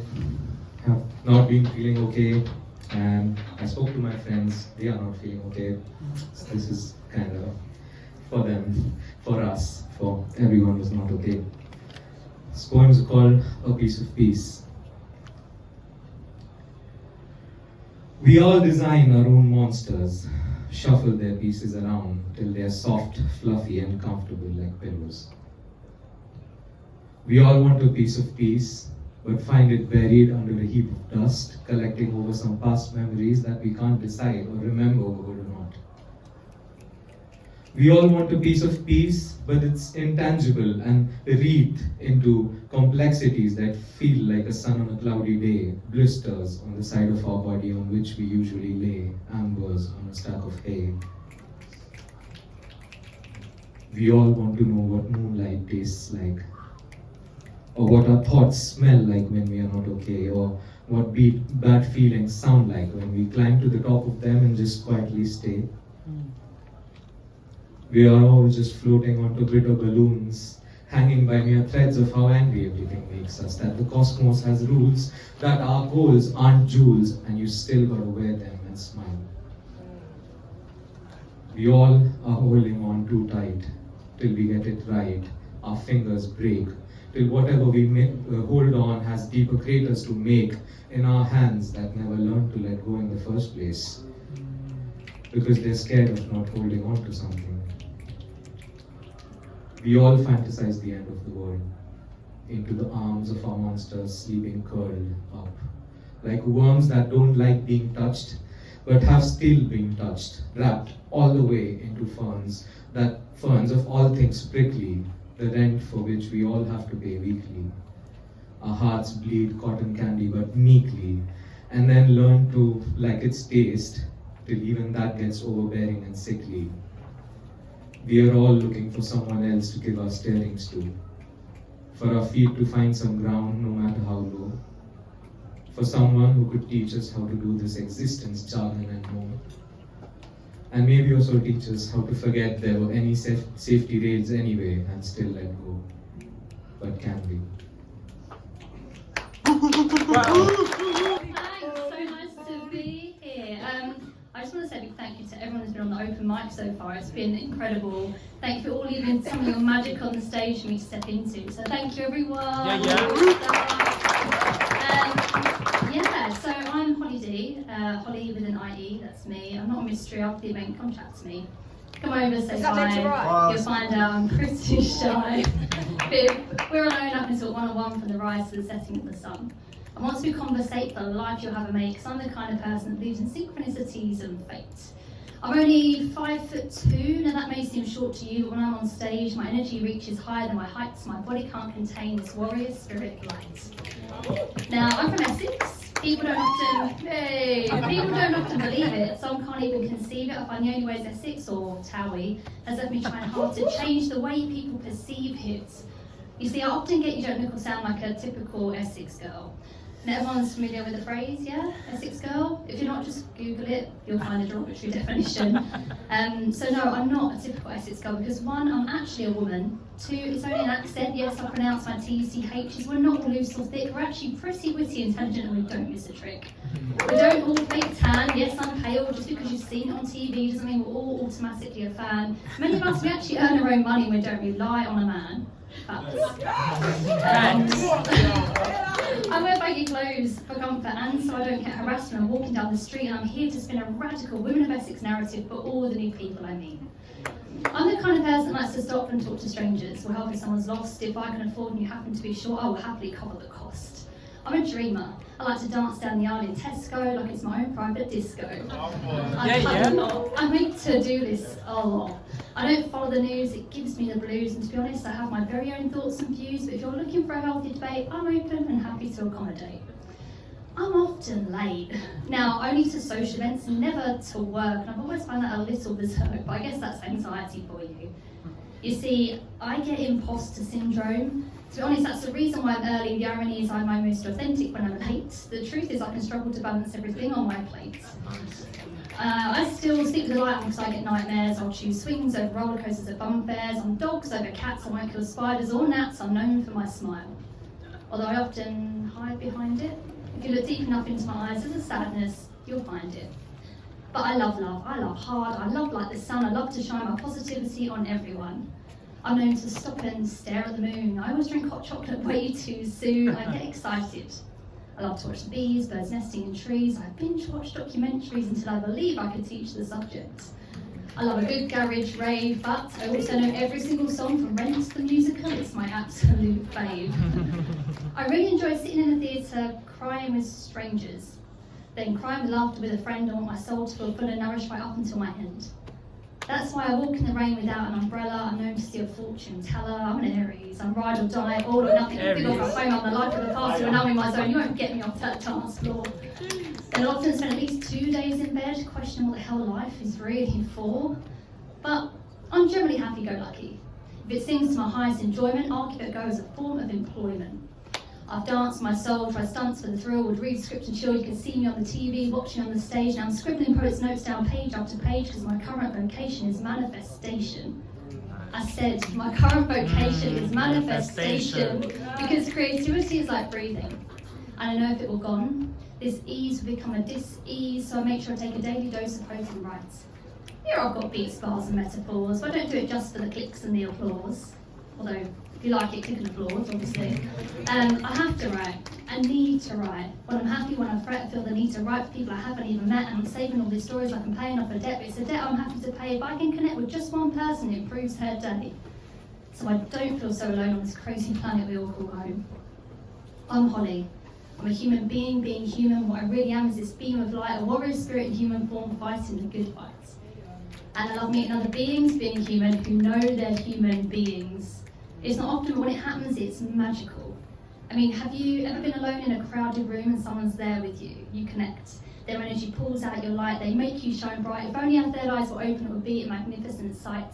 have not been feeling okay. And I spoke to my friends, they are not feeling okay. So this is kind of for them, for us, for everyone who's not okay. This poem is called A Piece of Peace. We all design our own monsters, shuffle their pieces around till they are soft, fluffy and comfortable like pillows. We all want a piece of peace, but find it buried under a heap of dust, collecting over some past memories that we can't decide or remember good or not. We all want a piece of peace, but it's intangible and wreathed into complexities that feel like a sun on a cloudy day, blisters on the side of our body on which we usually lay, ambers on a stack of hay. We all want to know what moonlight tastes like, or what our thoughts smell like when we are not okay, or what bad feelings sound like when we climb to the top of them and just quietly stay. We are all just floating onto bitter balloons, hanging by mere threads of how angry everything makes us, that the cosmos has rules, that our goals aren't jewels, and you still gotta wear them and smile. We all are holding on too tight till we get it right, our fingers break, till whatever we hold on has deeper craters to make in our hands that never learned to let go in the first place, because they're scared of not holding on to something. We all fantasize the end of the world, into the arms of our monsters sleeping curled up, like worms that don't like being touched, but have still been touched, wrapped all the way into ferns, that ferns of all things prickly, the rent for which we all have to pay weekly. Our hearts bleed cotton candy but meekly, and then learn to like its taste, till even that gets overbearing and sickly. We are all looking for someone else to give our steerings to, for our feet to find some ground no matter how low, for someone who could teach us how to do this existence jargon and more. And maybe also teach us how to forget there were any safety rails anyway and still let go. But can we? Thanks, so nice to be here. I just want to say a big thank you to everyone who's been on the open mic so far. It's been incredible. Thank you for all leaving some of your magic on the stage for me to step into. So thank you, everyone. So I'm Hollie Dee, Hollie with an IE, that's me. I'm not a mystery, after the event, come chat to me. Come over, say hi. You'll find out I'm pretty shy. We're alone up until 1:01 from the rise to the setting of the sun. And once we conversate, the life you'll have a mate, because I'm the kind of person that believes in synchronicities and fate. I'm only 5'2", now that may seem short to you, but when I'm on stage, my energy reaches higher than my height, so my body can't contain this warrior spirit light. Now, I'm from Essex. People don't often believe it. Some can't even conceive it. I find the only way is Essex or Towie has left me trying hard to change the way people perceive it. You see, I often get you don't look or sound like a typical Essex girl. And everyone's familiar with the phrase, yeah? Essex girl? If you're not, just Google it, you'll find a derogatory definition. So no, I'm not a typical Essex girl because one, I'm actually a woman. Two, it's only an accent, yes, I pronounce my T-C-H's. We're not all loose or thick, we're actually pretty witty, intelligent, and we don't miss a trick. We don't all fake tan, yes, I'm pale, just because you've seen it on TV doesn't mean we're all automatically a fan. Many of us, we actually earn our own money, we don't rely on a man. I wear baggy clothes for comfort and so I don't get harassed when I'm walking down the street, and I'm here to spin a radical Women of Essex narrative for all the new people I meet. I'm the kind of person that likes to stop and talk to strangers or help if someone's lost. If I can afford and you happen to be short, I will happily cover the cost. I'm a dreamer. I like to dance down the aisle in Tesco like it's my own private disco. I'm made to do this a lot. I don't follow the news, it gives me the blues, and to be honest, I have my very own thoughts and views, but if you're looking for a healthy debate, I'm open and happy to accommodate. I'm often late. Now, only to social events, never to work, and I've always found that a little berserk, but I guess that's anxiety for you. You see, I get imposter syndrome. To be honest, that's the reason why I'm early. The irony is I'm my most authentic when I'm late. The truth is I can struggle to balance everything on my plate. I still stick with the light because I get nightmares. I'll choose swings over roller coasters at bum fairs. I'm dogs over cats. I won't kill spiders or gnats. I'm known for my smile. Although I often hide behind it. If you look deep enough into my eyes, there's a sadness you'll find it. But I love love, I love hard, I love like the sun, I love to shine my positivity on everyone. I'm known to stop and stare at the moon. I always drink hot chocolate way too soon. I get excited. I love to watch the bees, birds nesting in trees. I binge watch documentaries until I believe I could teach the subject. I love a good garage rave, but I also know every single song from Rent the musical. It's my absolute fave. I really enjoy sitting in the theatre, crying with strangers, then crying with laughter with a friend. I want my soul to feel full and nourished right up until my end. That's why I walk in the rain without an umbrella. I'm known to steal fortune teller. I'm an Aries. I'm ride or die, all or nothing. Big off my phone. I'm the life of the party. When I'm in my zone, you won't get me off that dance floor. Then I'll often spend at least 2 days in bed, questioning what the hell life is really for. But I'm generally happy-go-lucky. If it sings to my highest enjoyment, I'll give it a go as a form of employment. I've danced my soul, tried stunts for the thrill, would read script and chill. You can see me on the TV, watching on the stage. Now I'm scribbling poets' notes down page after page because my current vocation is manifestation. I said my current vocation is manifestation because creativity is like breathing. And I know if it were gone, this ease will become a dis-ease, so I make sure I take a daily dose of poetry rights. Here I've got beats, bars and metaphors, but I don't do it just for the clicks and the applause. Although, if you like it, click and applause, obviously. I have to write. I need to write. When I'm happy, when I fret, I feel the need to write for people I haven't even met, and I'm saving all these stories like I'm paying off a debt, but it's a debt I'm happy to pay. If I can connect with just one person, it improves her day. So I don't feel so alone on this crazy planet we all call home. I'm Hollie. I'm a human being human. What I really am is this beam of light, a warrior spirit in human form, fighting the good fights. And I love meeting other beings, being human, who know they're human beings. It's not often, but when it happens, it's magical. I mean, have you ever been alone in a crowded room and someone's there with you? You connect. Their energy pulls out your light. They make you shine bright. If only our third eyes were open, it would be a magnificent sight.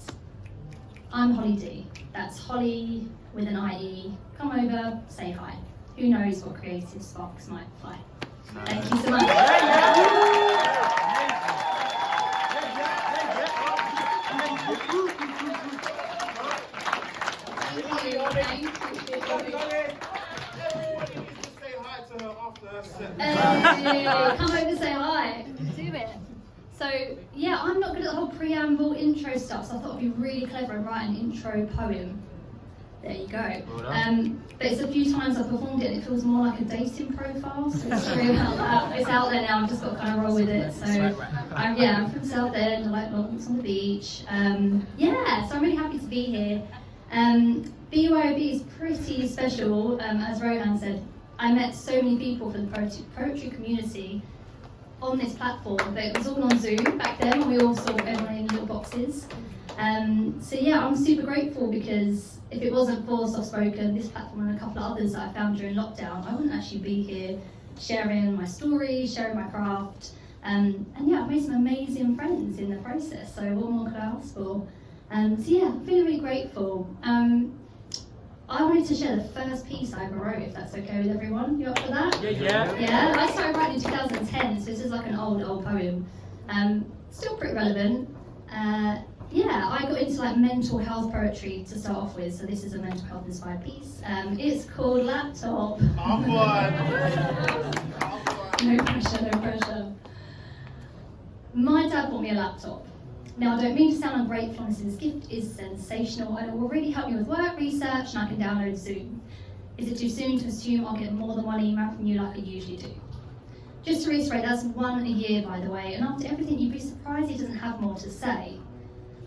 I'm Hollie Dee. That's Hollie with an IE. Come over, say hi. Who knows what creative sparks might fly. Thank you so much. Come over, say hi. Do it. So yeah, I'm not good at the whole preamble, intro stuff, so I thought it'd be really clever and write an intro poem. There you go. But it's a few times I've performed it and it feels more like a dating profile, so it's true about that. It's out there now, I've just got to kind of roll with it. So I'm from South End, I like long walks on the beach. So I'm really happy to be here. BYOB is pretty special, as Rohan said. I met so many people from the poetry community on this platform, but it was all on Zoom back then, and we all saw everyone in little boxes. I'm super grateful because if it wasn't for Soft Spoken, this platform and a couple of others that I found during lockdown, I wouldn't actually be here sharing my story, sharing my craft. I've made some amazing friends in the process, so what more could I ask for? I'm feeling really grateful. I wanted to share the first piece I ever wrote, if that's okay with everyone. You up for that? Yeah. I started writing in 2010, so this is like an old poem. Still pretty relevant. I got into like mental health poetry to start off with, so this is a mental health inspired piece. It's called Laptop. No pressure. My dad bought me a laptop. Now, I don't mean to sound ungrateful, honestly, this gift is sensational and it will really help me with work research and I can download Zoom. Is it too soon to assume I'll get more than one email from you like I usually do? Just to reiterate, that's one a year, by the way, and after everything, you'd be surprised he doesn't have more to say.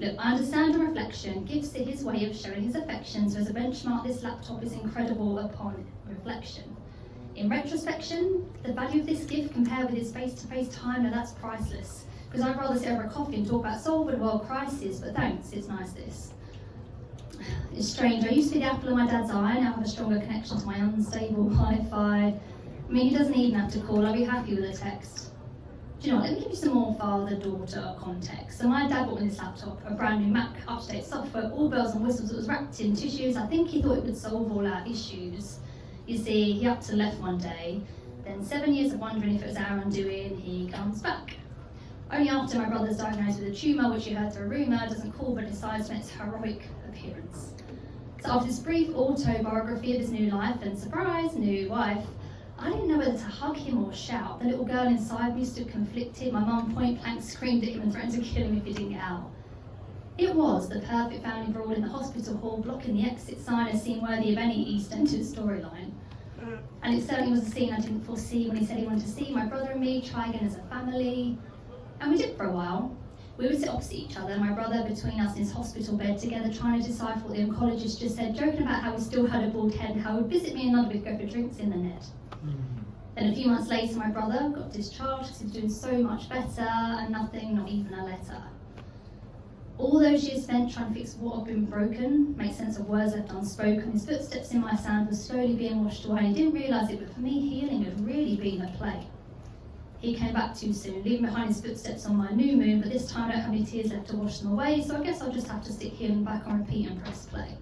Look, I understand your reflection, gives it his way of showing his affection, so as a benchmark, this laptop is incredible upon reflection. In retrospection, the value of this gift compared with his face-to-face time, now that's priceless. Because I'd rather sit over a coffee and talk about solving a world crisis, but thanks, it's nice this. It's strange, I used to be the apple of my dad's eye, now I have a stronger connection to my unstable Wi-Fi. I mean, he doesn't even have to call, I'll be happy with a text. Do you know what, let me give you some more father-daughter context. So my dad bought me this laptop, a brand new Mac, up-to-date software, all bells and whistles, it was wrapped in tissues. I think he thought it would solve all our issues. You see, he up to left one day, then 7 years of wondering if it was our undoing, he comes back. Only after my brother's diagnosed with a tumour, which you heard through a rumour, doesn't call but decides to make its heroic appearance. So after this brief autobiography of his new life and surprise, new wife, I didn't know whether to hug him or shout. The little girl inside me stood conflicted. My mum point blank screamed at him and threatened to kill him if he didn't get out. It was the perfect family brawl in the hospital hall, blocking the exit sign, a scene worthy of any EastEnders storyline. And it certainly was a scene I didn't foresee when he said he wanted to see my brother and me try again as a family. And we did for a while. We would sit opposite each other, my brother between us in his hospital bed together, trying to decipher what the oncologist just said, joking about how he still had a bald head and how he would visit me and none of we'd go for drinks in the net. Then a few months later, my brother got discharged because he was doing so much better, and nothing, not even a letter. All those years spent trying to fix what had been broken, make sense of words left unspoken, his footsteps in my sand were slowly being washed away. He didn't realise it, but for me, healing had really been at play. He came back too soon, leaving behind his footsteps on my new moon, but this time I don't have any tears left to wash them away, so I guess I'll just have to stick healing back on repeat and press play.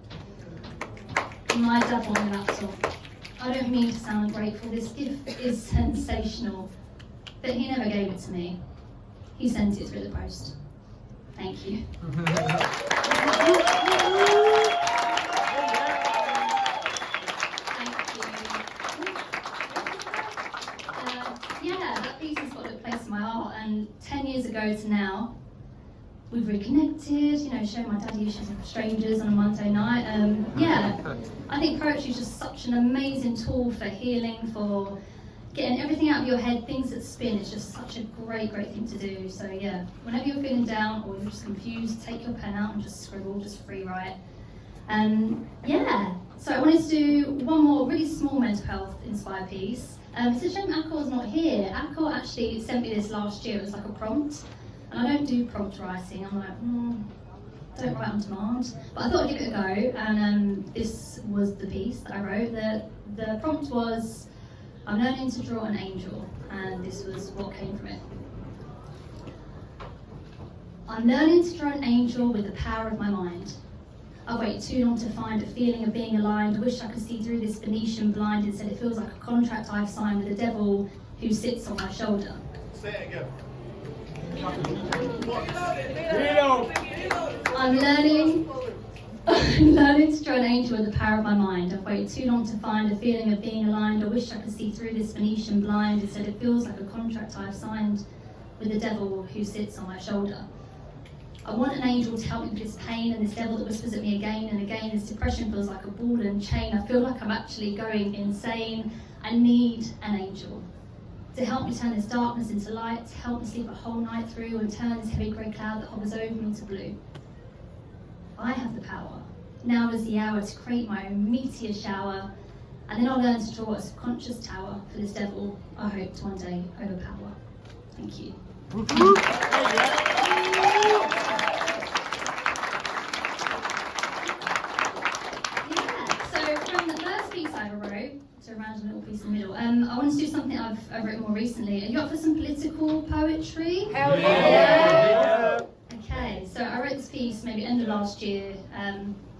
My dad on the laptop. I don't mean to sound grateful, this gift is sensational, but he never gave it to me. He sent it through the post. Thank you. Yeah, that piece has got a place in my heart, and 10 years ago to now, we've reconnected, showing my daddy issues with strangers on a Monday night. I think poetry is just such an amazing tool for healing, for getting everything out of your head, things that spin. It's just such a great thing to do. So yeah, whenever you're feeling down or you're just confused, take your pen out and just scribble, just free write. So I wanted to do one more really small mental health inspired piece. It's a shame Akkor's not here. Akkor actually sent me this last year. It was like a prompt. And I don't do prompt writing. I'm like, don't write on demand. But I thought I'd give it a go, and this was the piece that I wrote. The prompt was, I'm learning to draw an angel, and this was what came from it. I'm learning to draw an angel with the power of my mind. I wait too long to find a feeling of being aligned. Wish I could see through this Venetian blind. Instead, it feels like a contract I've signed with the devil who sits on my shoulder. Say it again. I'm learning to draw an angel with the power of my mind. I've waited too long to find a feeling of being aligned. I wish I could see through this Venetian blind. Instead, it feels like a contract I've signed with the devil who sits on my shoulder. I want an angel to help me with this pain and this devil that whispers at me again and again. This depression feels like a ball and chain. I feel like I'm actually going insane. I need an angel to help me turn this darkness into light, to help me sleep a whole night through and turn this heavy grey cloud that hovers over me to blue. I have the power. Now is the hour to create my own meteor shower, and then I'll learn to draw a subconscious tower for this devil I hope to one day overpower. Thank you. So from the first piece I ever wrote, to a random little piece in the middle, I want to do something I've written more recently. Are you up for some political poetry? Hell yeah! Okay, so I wrote this piece maybe end of last year.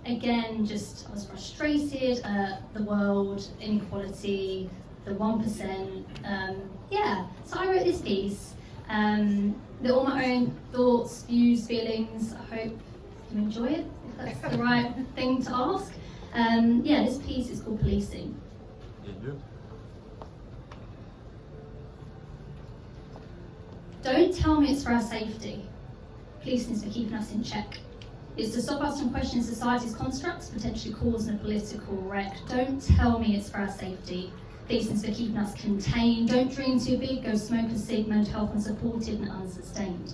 Again, I was frustrated at the world, inequality, the 1%. So I wrote this piece. They're all my own thoughts, views, feelings. I hope you enjoy it, if that's the right thing to ask. This piece is called Policing. Don't tell me it's for our safety. Policing is for keeping us in check. It's to stop us from questioning society's constructs, potentially causing a political wreck. Don't tell me it's for our safety. Policing is for keeping us contained. Don't dream too big, go smoke a cig, mental health unsupported and unsustained.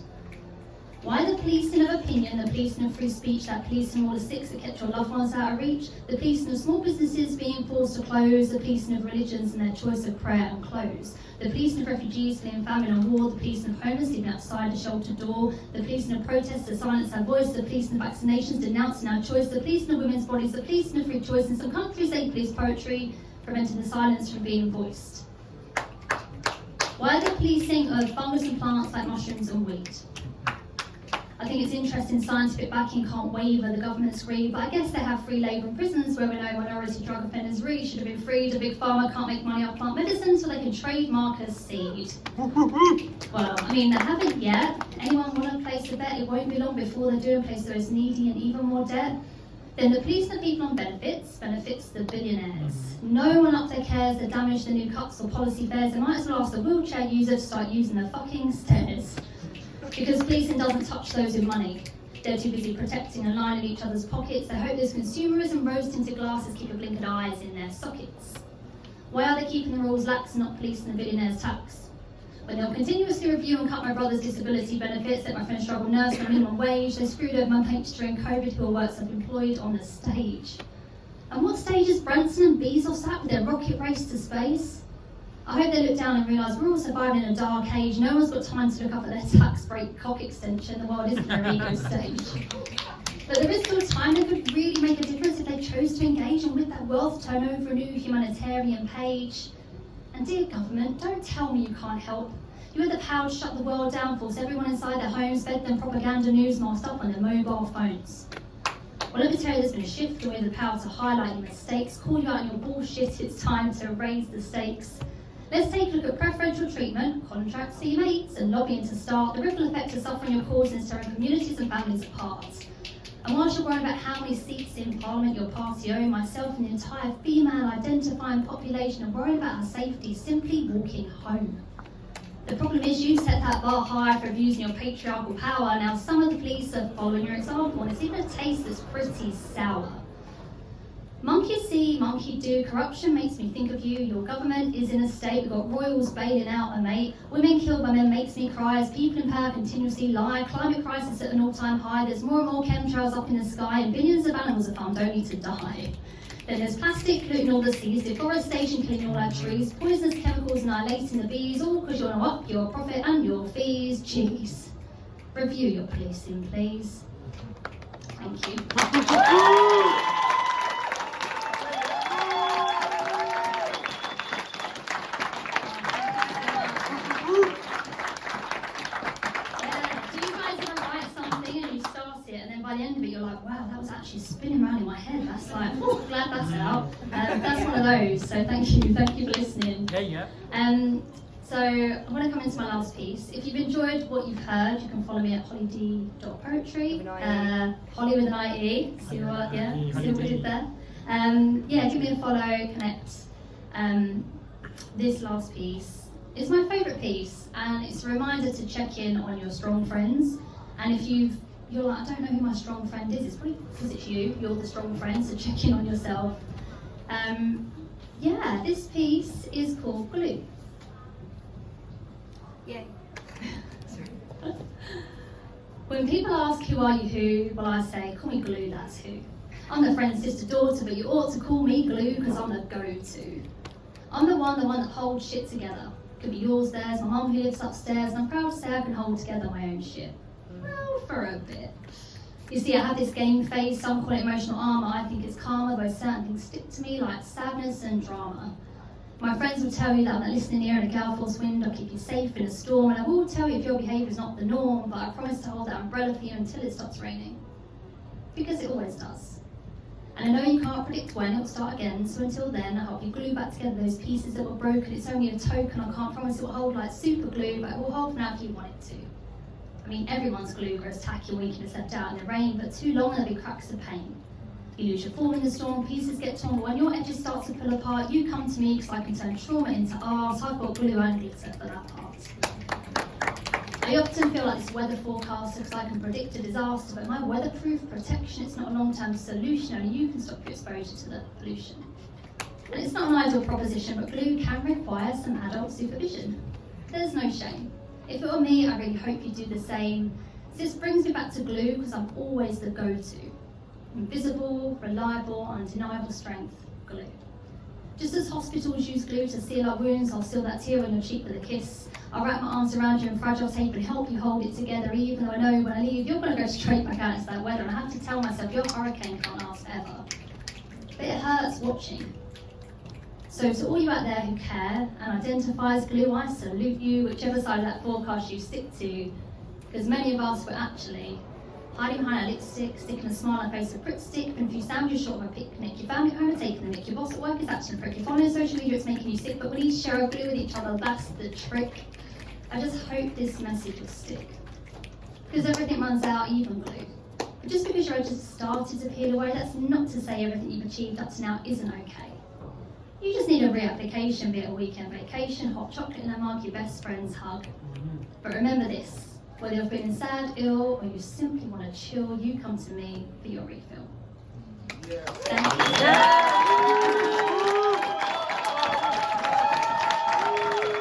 Why the policing of opinion, the policing of free speech, that policing of all the sticks that kept your loved ones out of reach, the policing of small businesses being forced to close, the policing of religions and their choice of prayer and clothes, the policing of refugees fleeing famine and war, the policing of homeless living outside a shelter door, the policing of protests that silence our voice, the policing of vaccinations denouncing our choice, the policing of women's bodies, the policing of free choice. In some countries they police poetry, preventing the silence from being voiced. Why the policing of fungus and plants like mushrooms and wheat? I think it's interesting scientific backing can't waver, the government's agree, but I guess they have free labour in prisons where we know minority drug offenders really should have been freed. A big pharma can't make money off plant medicine so they can trademark a seed. Well, they haven't yet. Anyone want to place a bet? It won't be long before they're doing place those needy and even more debt. Then the police and the people on benefits the billionaires. No one up there cares the damage, the new cuts or policy fares. They might as well ask the wheelchair user to start using the fucking stairs. Because policing doesn't touch those with money. They're too busy protecting and lining each other's pockets. They hope those consumerism rose-tinted glasses keep your blinkered eyes in their sockets. Why are they keeping the rules lax and not policing the billionaires' tax? When they'll continuously review and cut my brother's disability benefits, let my friend struggle nurse for minimum wage, they screwed over my mates during COVID who will work self-employed on the stage. And what stage is Branson and Bezos at with their rocket race to space? I hope they look down and realise we're all surviving in a dark age. No one's got time to look up at their tax break cock extension. The world isn't their ego stage. But there is still time they could really make a difference if they chose to engage and with that wealth turn over a new humanitarian page. And dear government, don't tell me you can't help. You had the power to shut the world down, force everyone inside their homes, fed them propaganda news masked up on their mobile phones. Well, let me tell you, there's been a shift away the power to highlight your mistakes, call you out on your bullshit. It's time to raise the stakes. Let's take a look at preferential treatment, contracts for your mates, and lobbying to start the ripple effect of suffering your cause and tearing communities and families apart. And whilst you're worried about how many seats in Parliament your party own, myself and the entire female identifying population are worried about our safety simply walking home. The problem is you set that bar high for abusing your patriarchal power. Now some of the police are following your example, and it's even a taste that's pretty sour. Monkey see, monkey do. Corruption makes me think of you. Your government is in a state. We've got royals bailing out a mate. Women killed by men makes me cry as people in power continuously lie. Climate crisis at an all-time high. There's more and more chemtrails up in the sky, and billions of animals are farmed only to die. Then there's plastic polluting all the seas, deforestation killing all our trees, poisonous chemicals annihilating the bees, all because you want to up your profit and your fees. Jeez. Review your policing, please. Thank you. By the end of it, you're like, wow, that was actually spinning around in my head. That's like, oh, glad that's out. That's one of those. So thank you for listening. Yeah. So I want to come into my last piece. If you've enjoyed what you've heard, you can follow me at holliedee.poetry. Hollie with an IE. See what we did there. Give me a follow, connect. This last piece is my favourite piece, and it's a reminder to check in on your strong friends. And if you're like, I don't know who my strong friend is, it's probably because it's you, you're the strong friend, so check in on yourself. This piece is called Glue. Yay. When people ask who are you who, well I say, call me Glue, that's who. I'm the friend, sister, daughter, but you ought to call me Glue because I'm the go-to. I'm the one that holds shit together. Could be yours, theirs, my mum who lives upstairs, and I'm proud to say I can hold together my own shit. Well, for a bit. You see, I have this game face, some call it emotional armour, I think it's karma, though certain things stick to me like sadness and drama. My friends will tell you that I'm a listening ear and a gale force wind, I'll keep you safe in a storm, and I will tell you if your behaviour is not the norm, but I promise to hold that umbrella for you until it stops raining. Because it always does. And I know you can't predict when it'll start again, so until then, I'll help you glue back together those pieces that were broken. It's only a token, I can't promise it will hold like super glue, but it will hold for now if you want it to. I mean, everyone's glue grows tacky and weak and is left out in the rain, but too long there'll be cracks of pain. You lose your form in the storm, pieces get torn, but when your edges start to pull apart, you come to me because I can turn trauma into art. I've got glue and glitter for that part. I often feel like this weather forecaster because I can predict a disaster, but my weatherproof protection, it's not a long-term solution, only you can stop your exposure to the pollution. And it's not an ideal proposition, but glue can require some adult supervision. There's no shame. If it were me, I really hope you do the same. This brings me back to glue because I'm always the go-to. Invisible, reliable, undeniable strength, glue. Just as hospitals use glue to seal our wounds, I'll seal that tear on your cheek with a kiss. I'll wrap my arms around you in fragile tape and help you hold it together, even though I know when I leave, you're going to go straight back out into that weather, and I have to tell myself your hurricane can't last forever. But it hurts watching. So to all you out there who care and identify as glue, I salute you, whichever side of that forecast you stick to, because many of us were actually hiding behind a lipstick, sticking a smile on a face of prick stick, and if you sound you're short of a picnic, your family at home are taking the mick, your boss at work is acting prick, you're following social media, it's making you sick, but we need to share our glue with each other, that's the trick. I just hope this message will stick. Because everything runs out, even glue. But just because your age has started to peel away, that's not to say everything you've achieved up to now isn't okay. You just need a reapplication, be it a weekend vacation, hot chocolate in a mug, your best friend's hug. But remember this, whether you're feeling sad, ill, or you simply want to chill, you come to me for your refill. Thank you.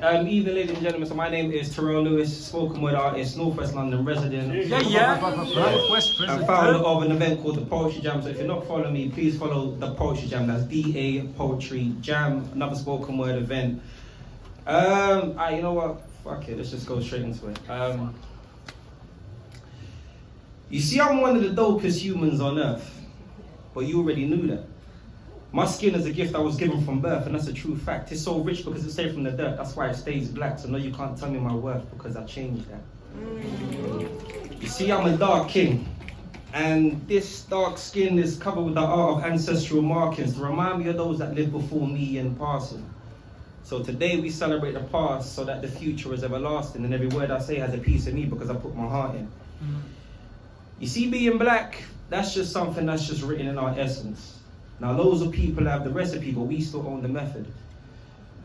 Evening, ladies and gentlemen. So my name is Terrell Lewis, spoken word artist, Northwest London resident. Northwest I'm resident. founder of an event called the Poetry Jam. So if you're not following me, please follow the Poetry Jam. That's DA Poetry Jam, another spoken word event. You know what? Fuck it. Let's just go straight into it. You see, I'm one of the dopest humans on earth, but you already knew that. My skin is a gift I was given from birth, and that's a true fact. It's so rich because it's saved from the dirt. That's why it stays black. So no, you can't tell me my worth because I changed that. You see, I'm a dark king, and this dark skin is covered with the art of ancestral markings to remind me of those that lived before me in passing. So today we celebrate the past so that the future is everlasting, and every word I say has a piece of me because I put my heart in. You see, being black, that's just something that's just written in our essence. Now, loads of people have the recipe, but we still own the method.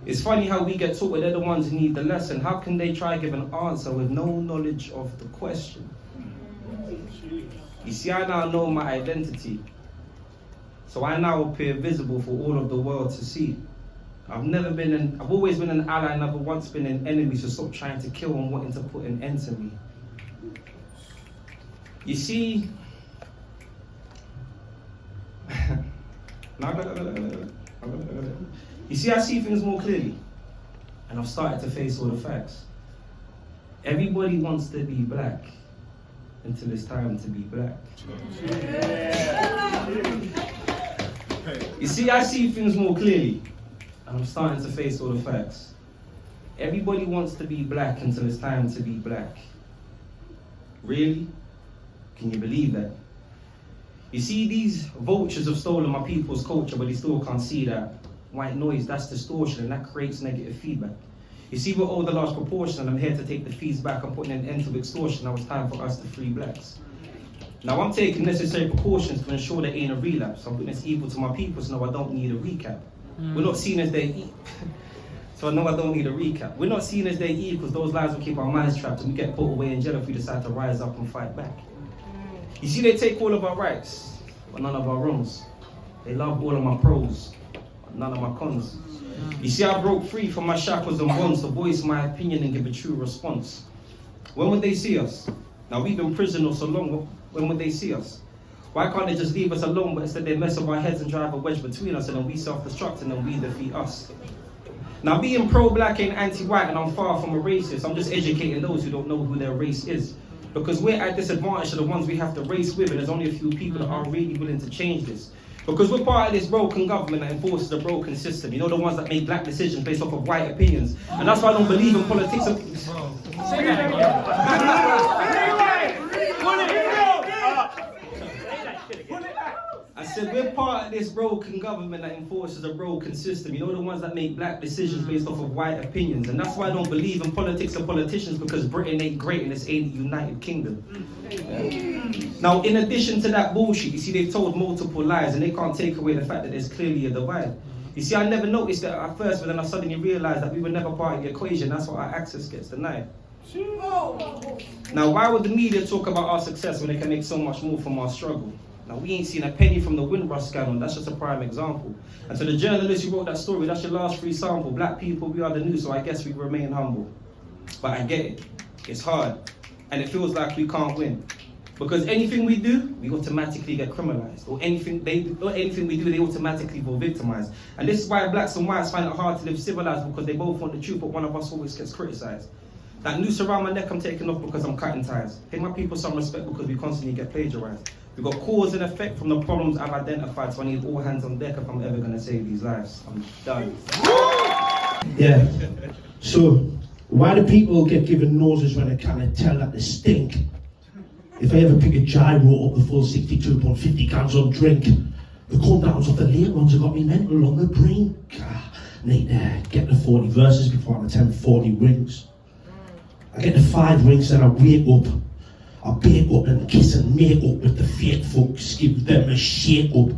It's funny how we get taught, but they're the ones who need the lesson. How can they try to give an answer with no knowledge of the question? You see, I now know my identity. So I now appear visible for all of the world to see. I've always been an ally, never once been an enemy, so stop trying to kill and wanting to put an end to me. You see, you see, I see things more clearly, and I've started to face all the facts. Everybody wants to be black until it's time to be black. You see, I see things more clearly, and I'm starting to face all the facts. Everybody wants to be black until it's time to be black. Really? Can you believe that? You see, these vultures have stolen my people's culture, but they still can't see that white noise, that's distortion, and that creates negative feedback. You see, we're all the large proportion, and I'm here to take the fees back. I'm putting an end to extortion. Now it's time for us to free blacks. Now I'm taking necessary precautions to ensure there ain't a relapse. I'm putting this evil to my people, so no, I don't need a recap. We're not seen as their so I know I don't need a recap. We're not seen as their equals. Those lies will keep our minds trapped, and we get put away in jail if we decide to rise up and fight back. You see, they take all of our rights, but none of our wrongs. They love all of my pros, but none of my cons. You see, I broke free from my shackles and bonds to voice my opinion and give a true response. When would they see us? Now we've been prisoners so long, when would they see us? Why can't they just leave us alone, but instead they mess with our heads and drive a wedge between us, and then we self-destruct and then we defeat us? Now being pro-black ain't anti-white, and I'm far from a racist. I'm just educating those who don't know who their race is. Because we're at disadvantage to the ones we have to race with, and there's only a few people that are really willing to change this. Because we're part of this broken government that enforces a broken system. You know, the ones that make black decisions based off of white opinions. And that's why I don't believe in politics. Say that again. I said, we're part of this broken government that enforces a broken system. You know, the ones that make black decisions based off of white opinions. And that's why I don't believe in politics or politicians, because Britain ain't great and this ain't the United Kingdom. Now, in addition to that bullshit, you see, they've told multiple lies, and they can't take away the fact that there's clearly a divide. You see, I never noticed that at first, but then I suddenly realized that we were never part of the equation. That's why our access gets denied. Now, why would the media talk about our success when they can make so much more from our struggle? Now, we ain't seen a penny from the Windrush scandal. That's just a prime example. And to the journalist who wrote that story, that's your last free sample. Black people, we are the new, so I guess we remain humble. But I get it. It's hard. And it feels like we can't win. Because anything we do, we automatically get criminalized. Or anything we do, they automatically feel victimized. And this is why blacks and whites find it hard to live civilized, because they both want the truth, but one of us always gets criticized. That noose around my neck I'm taking off because I'm cutting ties. Pay my people some respect because we constantly get plagiarized. We've got cause and effect from the problems I've identified, so I need all hands on deck if I'm ever going to save these lives. I'm done. Yeah. So, why do people get given noses when they kind of tell that they stink? If I ever pick a gyro up the full 62.50 cans on drink, the come downs of the late ones have got me mental on the brink. Need to get the 40 verses before I attempt 40 rings. I get the 5 rings, then I wake up. I bake up and kiss and make up with the fake folks, give them a shake up.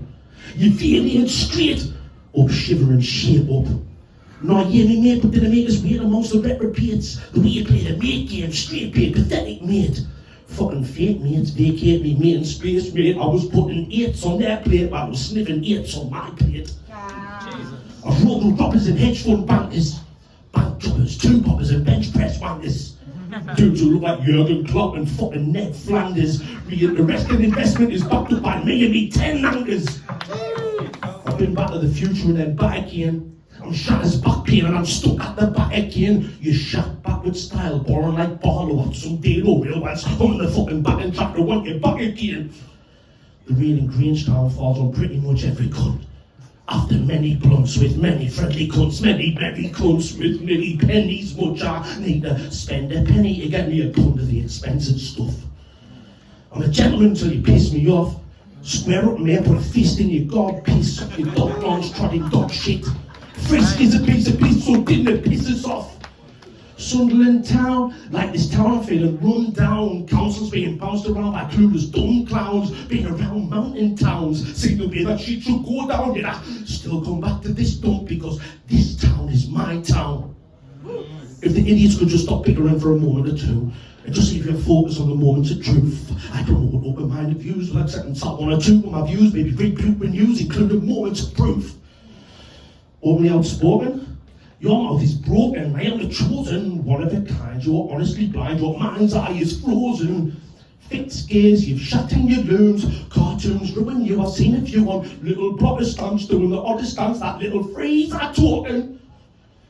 You feel it straight up, shiver and shape up. No, yeah, me mate, but didn't make us wait amongst the reprobates. The way you play the mate game, straight play, pathetic mate. Fucking fake mates, vacate me, mate, and space mate. I was putting 8s on their plate, but I was sniffing 8s on my plate. I've rolled with robbers and hedge fund bankers, bank jobbers, 2 poppers and bench press wankers. Dudes who look like Jurgen Klopp and fucking Ned Flanders. The rest of the investment is backed up by me and me 10 nangers. I've been back to the future and then back again. I'm shot as back pain and I'm stuck at the back again. You shot back with style, born like Paula after some day no real ones. I'm the fucking back and try to want you back again. The rain in Greenstown falls on pretty much every cunt. After many blunts with many friendly cunts, many cunts with many pennies, much I need to spend a penny to get me a pound of the expensive stuff. I'm a gentleman till you piss me off. Square up me and put a fist in your god piece, you dog lunch trotting dog shit. Frisk is a piece of piss, so didn't it piss us off? Sunderland town, like this town I'm feeling run down. Councils being bounced around by clueless dumb clowns. Being around mountain towns, signal me that shit should go down. Yet I still come back to this dump because this town is my town. If the idiots could just stop bickering for a moment or two and just leave your focus on the moments of truth. I promote open-minded views like second top 1 or 2 of my views, maybe rebuke when news, including moments of proof. Openly outspoken. Your mouth is broken, I am the chosen, one of a kind, you're honestly blind, your mind's eye is frozen. Fixed gaze, you've shut in your looms, cartoons ruin you, I've seen a few on little Protestants doing the oddest dance, that little phrase I talking.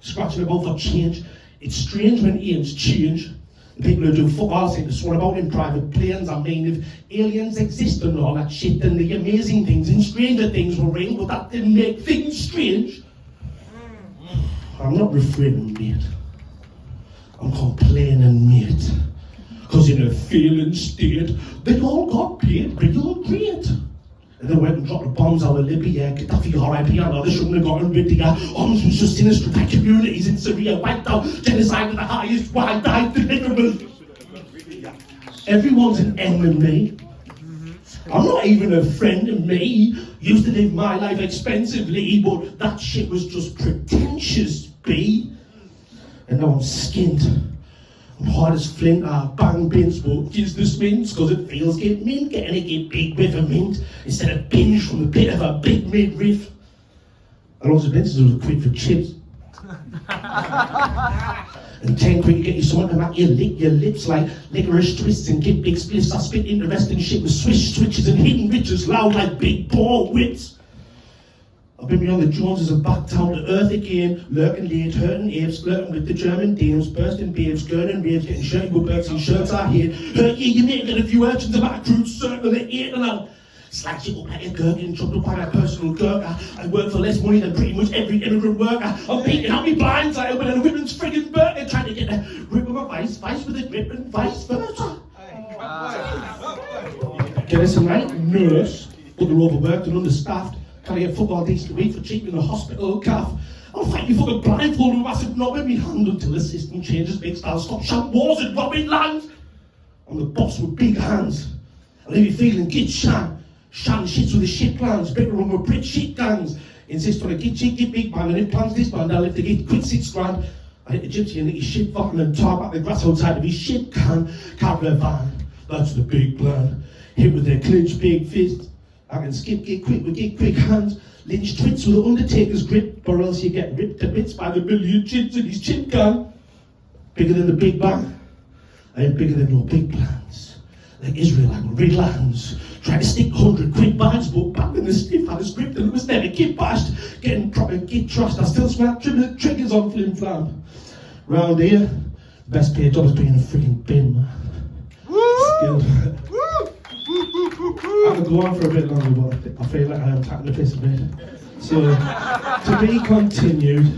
Scratching about for change, it's strange when aims change. The people who do fuck all seem to swan about in private planes. I mean, if aliens exist and all that shit, then the amazing things in Stranger Things will ring, but that didn't make things strange. I'm not refraining, mate. I'm complaining, mate. Cause in a failing state, they all got paid real great. And they went and dropped the bombs out of Libya, Gaddafi, R.I.P. I know they shouldn't have gotten rid of their arms was just sinister attack communities in Syria, wiped out, genocide with the highest wide-eyed deliverable. Everyone's an enemy. I'm not even a friend of me. Used to live my life expensively, but that shit was just pretentious, B. And now I'm skinned. I'm hard as flint, I bang bins, but gives the spins, cause it feels get mint, getting it get big with a mint, instead of binge from the pit of a big midriff. I lost the lenses was quick for chips. And 10 quick to get you something about you lick your lips like licorice twists and get big spliffs. I spit interesting shit with swish switches and hidden riches loud like big ball whips. I've been beyond the Joneses and back down to earth again, lurking late, hurting apes, flirting with the German dames, bursting babes, gurning raves, getting shirty with birds and shirts I hate. Hurt you, you may get a few urchins about a crude circle they ate and I'll slice you up like a gherkin, chopped up by my personal gurker. I work for less money than pretty much every immigrant worker. I'm beating out me blinds, I open a women's friggin' burger, trying to get a grip of my vice with a grip and vice versa. Get us a night nurse, but they're overworked and understaffed. Can I get football decent week for cheap in the hospital calf? I'll fight you fucking blindfold with a massive knob in me hand until the system changes big style. Stop shouting wars and robbing land. I'm the boss with big hands. I leave you feeling git shan. Shan shits with the shit plans. Bigger room with Brit shit gangs. Insist on a git shit, get big man. And if plans this band, I'll lift the git, quit 6 grand. I hit the gypsy and hit his shit fucking and tar back the grass outside of his shit can. Caravan, that's the big plan. Hit with their clinch big fist. I can skip, get quick with get quick hands. Lynch twits with the Undertaker's grip, or else you get ripped to bits by the million chins in his chin gun. Bigger than the Big Bang. I ain't bigger than no big plans. Like Israel, I'm red lands. Try to stick 100 quick bands, but back in the stiff had a script and it was never kid bashed. Getting proper git trust, I still smell triggers on flim flam. Round here, the best paid job is being a freaking bin, man. Skilled. I could go on for a bit longer, but I feel like I am taking the piss a bit. So, to be continued.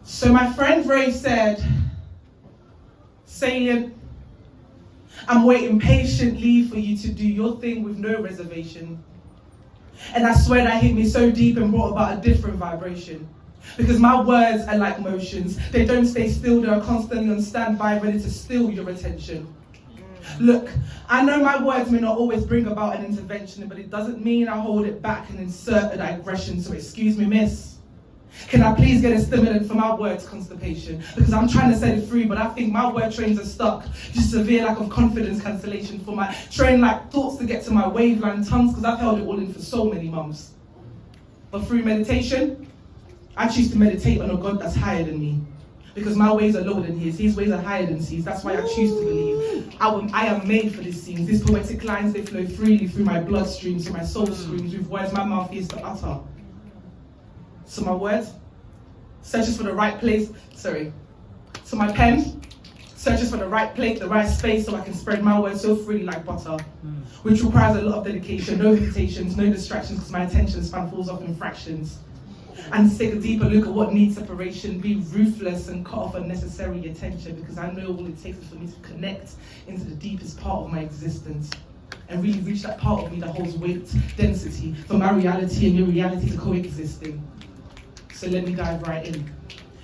So my friend Ray said, Salient, I'm waiting patiently for you to do your thing with no reservation. And I swear that hit me so deep and brought about a different vibration. Because my words are like motions. They don't stay still, they are constantly on standby, ready to steal your attention. Look, I know my words may not always bring about an intervention, but it doesn't mean I hold it back and insert a digression, so excuse me, miss. Can I please get a stimulant for my words constipation? Because I'm trying to set it free, but I think my word trains are stuck. Just severe lack of confidence cancellation for my train like thoughts to get to my waveland tongues, because I've held it all in for so many months. But through meditation, I choose to meditate on a God that's higher than me. Because my ways are lower than his ways are higher than his. That's why I choose to believe. I am made for these scenes. These poetic lines, they flow freely through my bloodstream, so my soul screams with words my mouth is to utter. So my words searches for the right place, So my pen searches for the right place, the right space, so I can spread my words so freely like butter, which requires a lot of dedication, no hesitations, no distractions, because my attention span falls off in fractions. And to take a deeper look at what needs separation, be ruthless and cut off unnecessary attention, because I know all it takes is for me to connect into the deepest part of my existence and really reach that part of me that holds weight, density, for my reality and your reality to coexisting. So let me dive right in.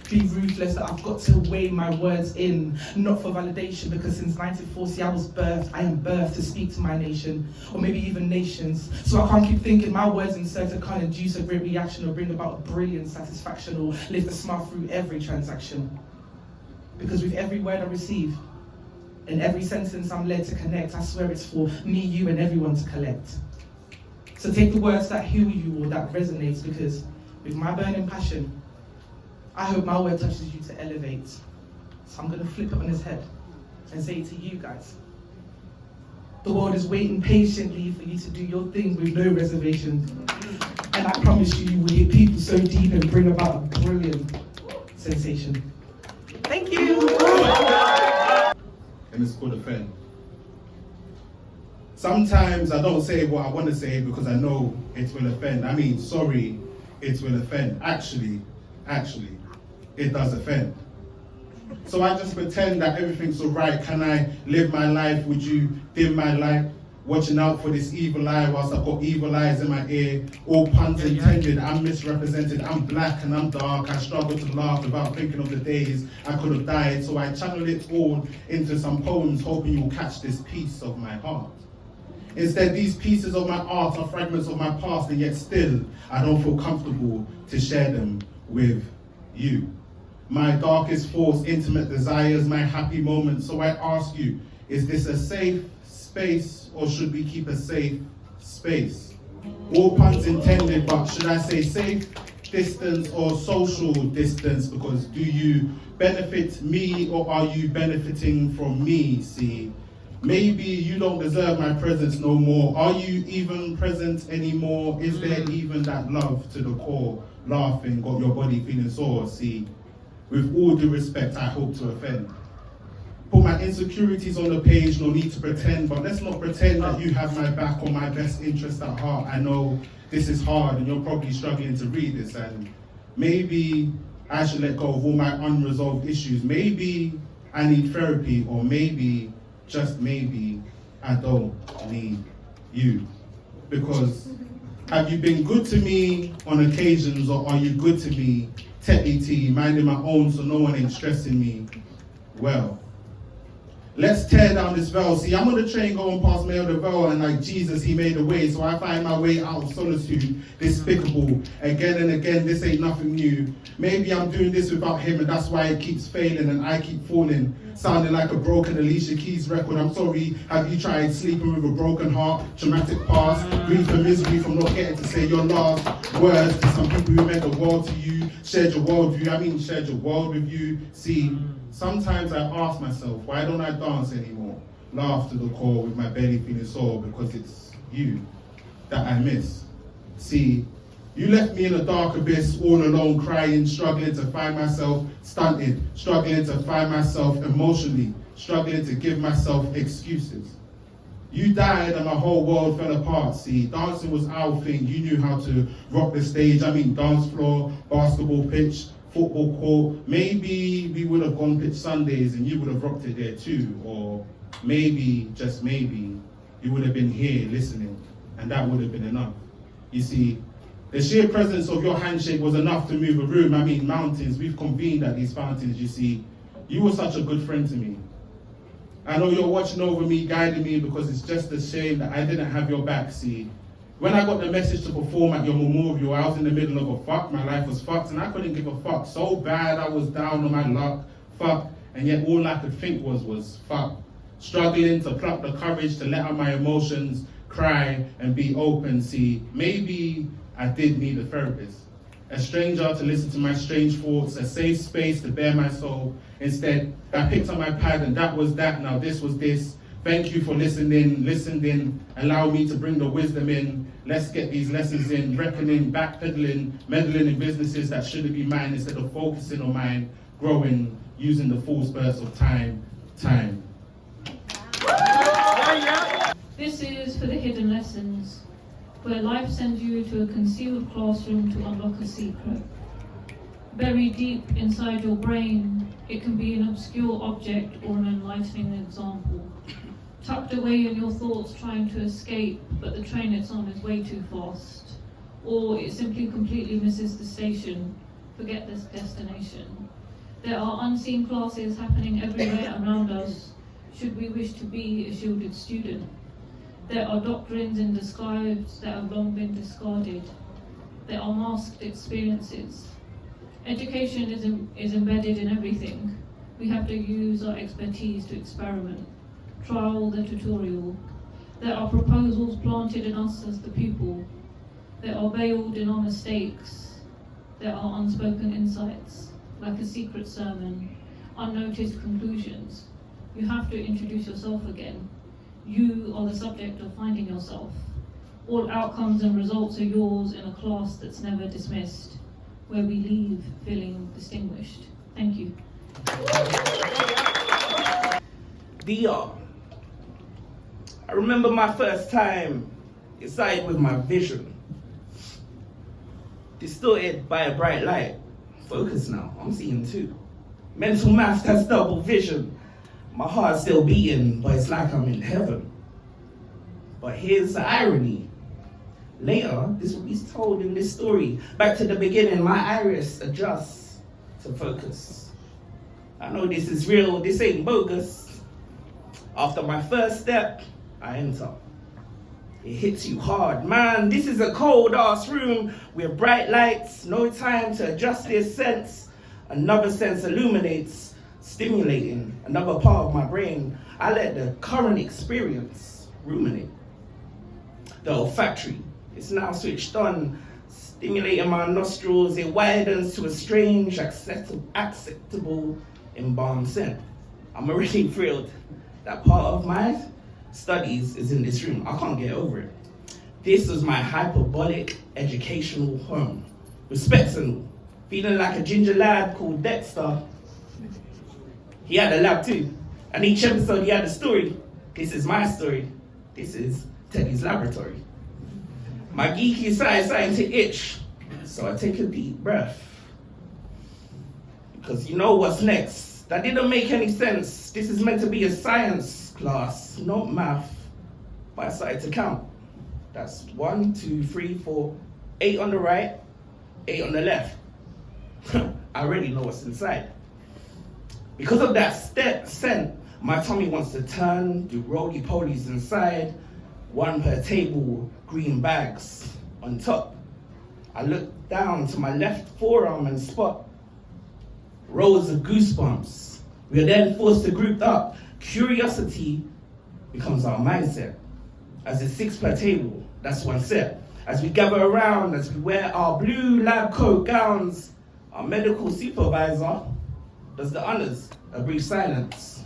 Be ruthless that I've got to weigh my words in, not for validation, because since 1940 I was birthed, I am birthed to speak to my nation, or maybe even nations. So I can't keep thinking my words inserted can't induce a great reaction or bring about a brilliant satisfaction or lift a smile through every transaction. Because with every word I receive, and every sentence I'm led to connect, I swear it's for me, you, and everyone to collect. So take the words that heal you or that resonates, because with my burning passion, I hope my word touches you to elevate. So I'm going to flip it on his head and say to you guys, the world is waiting patiently for you to do your thing with no reservations. And I promise you, you will hit people so deep and bring about a brilliant sensation. Thank you. And it's called offend. Sometimes I don't say what I want to say because I know it will offend. I mean, sorry, it will offend. Actually, it does offend. So I just pretend that everything's all right. Can I live my life? Would you dim my light? Watching out for this evil eye whilst I've got evil eyes in my ear. All puns intended, I'm misrepresented. I'm black and I'm dark. I struggle to laugh without thinking of the days I could have died. So I channel it all into some poems, hoping you'll catch this piece of my heart. Instead, these pieces of my art are fragments of my past, and yet still, I don't feel comfortable to share them with you. My darkest thoughts, intimate desires, my happy moments. So I ask you, is this a safe space, or should we keep a safe space? All puns intended, but should I say safe distance or social distance? Because do you benefit me, or are you benefiting from me? See, maybe you don't deserve my presence no more. Are you even present anymore? Is there even that love to the core? Laughing, got your body feeling sore. See, with all due respect, I hope to offend. Put my insecurities on the page, no need to pretend, but let's not pretend that you have my back or my best interest at heart. I know this is hard and you're probably struggling to read this, and maybe I should let go of all my unresolved issues. Maybe I need therapy, or maybe, just maybe, I don't need you. Because have you been good to me on occasions, or are you good to me, techie, minding my own so no one ain't stressing me? Well, let's tear down this veil. See, I'm on the train going past Mayor the Veil, and like Jesus, he made a way, so I find my way out of solitude, despicable. Again and again, this ain't nothing new. Maybe I'm doing this without him, and that's why it keeps failing and I keep falling. Sounding like a broken Alicia Keys record. I'm sorry, have you tried sleeping with a broken heart? Traumatic past, grief and misery from not getting to say your last words to some people who meant the world to you, shared your worldview, shared your world with you. See, sometimes I ask myself, why don't I dance anymore? Laugh to the core with my belly feeling sore, because it's you that I miss. See, you left me in a dark abyss, all alone, crying, struggling to find myself, stunted, struggling to find myself emotionally, struggling to give myself excuses. You died and my whole world fell apart. See, dancing was our thing. You knew how to rock the stage. Dance floor, basketball pitch, football court. Maybe we would have gone pitch Sundays and you would have rocked it there too. Or maybe, just maybe, you would have been here listening, and that would have been enough. You see, the sheer presence of your handshake was enough to move a room. Mountains, we've convened at these fountains, you see. You were such a good friend to me. I know you're watching over me, guiding me, because it's just a shame that I didn't have your back, see. When I got the message to perform at your memorial, I was in the middle of a fuck, my life was fucked, and I couldn't give a fuck. So bad, I was down on my luck, fuck, and yet all I could think was fuck. Struggling to pluck the courage to let out my emotions, cry, and be open, see. Maybe I did need a therapist. A stranger to listen to my strange thoughts, a safe space to bare my soul. Instead, I picked up my pad and that was that, now this was this. Thank you for listening, allow me to bring the wisdom in. Let's get these lessons in, reckoning, backpedaling, meddling in businesses that shouldn't be mine instead of focusing on mine, growing, using the full spurts of time. This is for the hidden lessons, where life sends you to a concealed classroom to unlock a secret. Buried deep inside your brain, it can be an obscure object or an enlightening example. Tucked away in your thoughts trying to escape, but the train it's on is way too fast. Or it simply completely misses the station. Forget this destination. There are unseen classes happening everywhere around us, should we wish to be a shielded student. There are doctrines in disguise that have long been discarded. There are masked experiences. Education is embedded in everything. We have to use our expertise to experiment, trial the tutorial. There are proposals planted in us as the pupil. There are veiled in our mistakes. There are unspoken insights, like a secret sermon, unnoticed conclusions. You have to introduce yourself again. You are the subject of finding yourself. All outcomes and results are yours in a class that's never dismissed, where we leave feeling distinguished. Thank you. I remember my first time inside with my vision, distorted by a bright light. Focus now, I'm seeing too. Mental math has double vision. My heart's still beating, but it's like I'm in heaven. But here's the irony. Later, this will be told in this story. Back to the beginning, my iris adjusts to focus. I know this is real, this ain't bogus. After my first step, I enter. It hits you hard. Man, this is a cold ass room with bright lights, no time to adjust this sense. Another sense illuminates, stimulating another part of my brain. I let the current experience ruminate. The olfactory is now switched on, stimulating my nostrils. It widens to a strange, acceptable, embalmed scent. I'm already thrilled that part of my studies is in this room. I can't get over it. This was my hyperbolic educational home. Respectful, feeling like a ginger lad called Dexter. He had a lab too, and each episode he had a story. This is my story. This is Teddy's laboratory. My geeky side starting to itch, so I take a deep breath. Because you know what's next. That didn't make any sense. This is meant to be a science class, not math. But I started to count. That's 1, 2, 3, 4, 8 on the right, 8 on the left. I already know what's inside. Because of that scent, my tummy wants to turn, do roly-polies inside, 1 per table, green bags on top. I look down to my left forearm and spot rows of goosebumps. We are then forced to group up. Curiosity becomes our mindset. As it's 6 per table, that's 1 set. As we gather around, as we wear our blue lab coat gowns, our medical supervisor does the honors, a brief silence.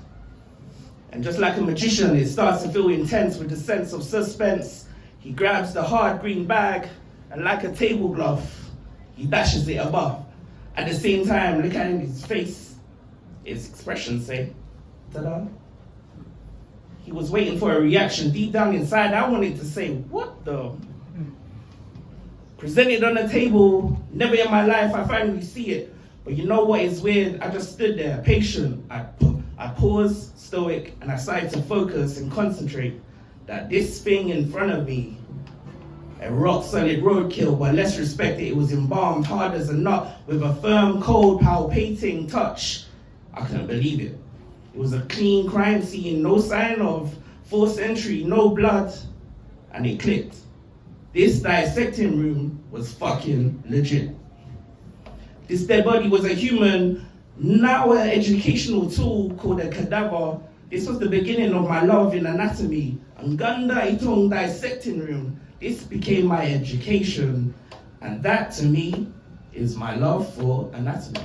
And just like a magician, it starts to feel intense with a sense of suspense. He grabs the hard green bag and like a tablecloth, he dashes it above. At the same time, look at his face, his expression say, ta-da. He was waiting for a reaction. Deep down inside, I wanted to say, what the? Presented on the table, never in my life I finally see it. But you know what is weird? I just stood there, patient. I paused, stoic, and I started to focus and concentrate that this thing in front of me, a rock solid roadkill, but let's respect it, it was embalmed hard as a nut with a firm, cold, palpating touch. I couldn't believe it. It was a clean crime scene, no sign of forced entry, no blood, and it clicked. This dissecting room was fucking legit. This dead body was a human, now an educational tool called a cadaver. This was the beginning of my love in anatomy. Nganda Itong dissecting room. This became my education. And that to me is my love for anatomy.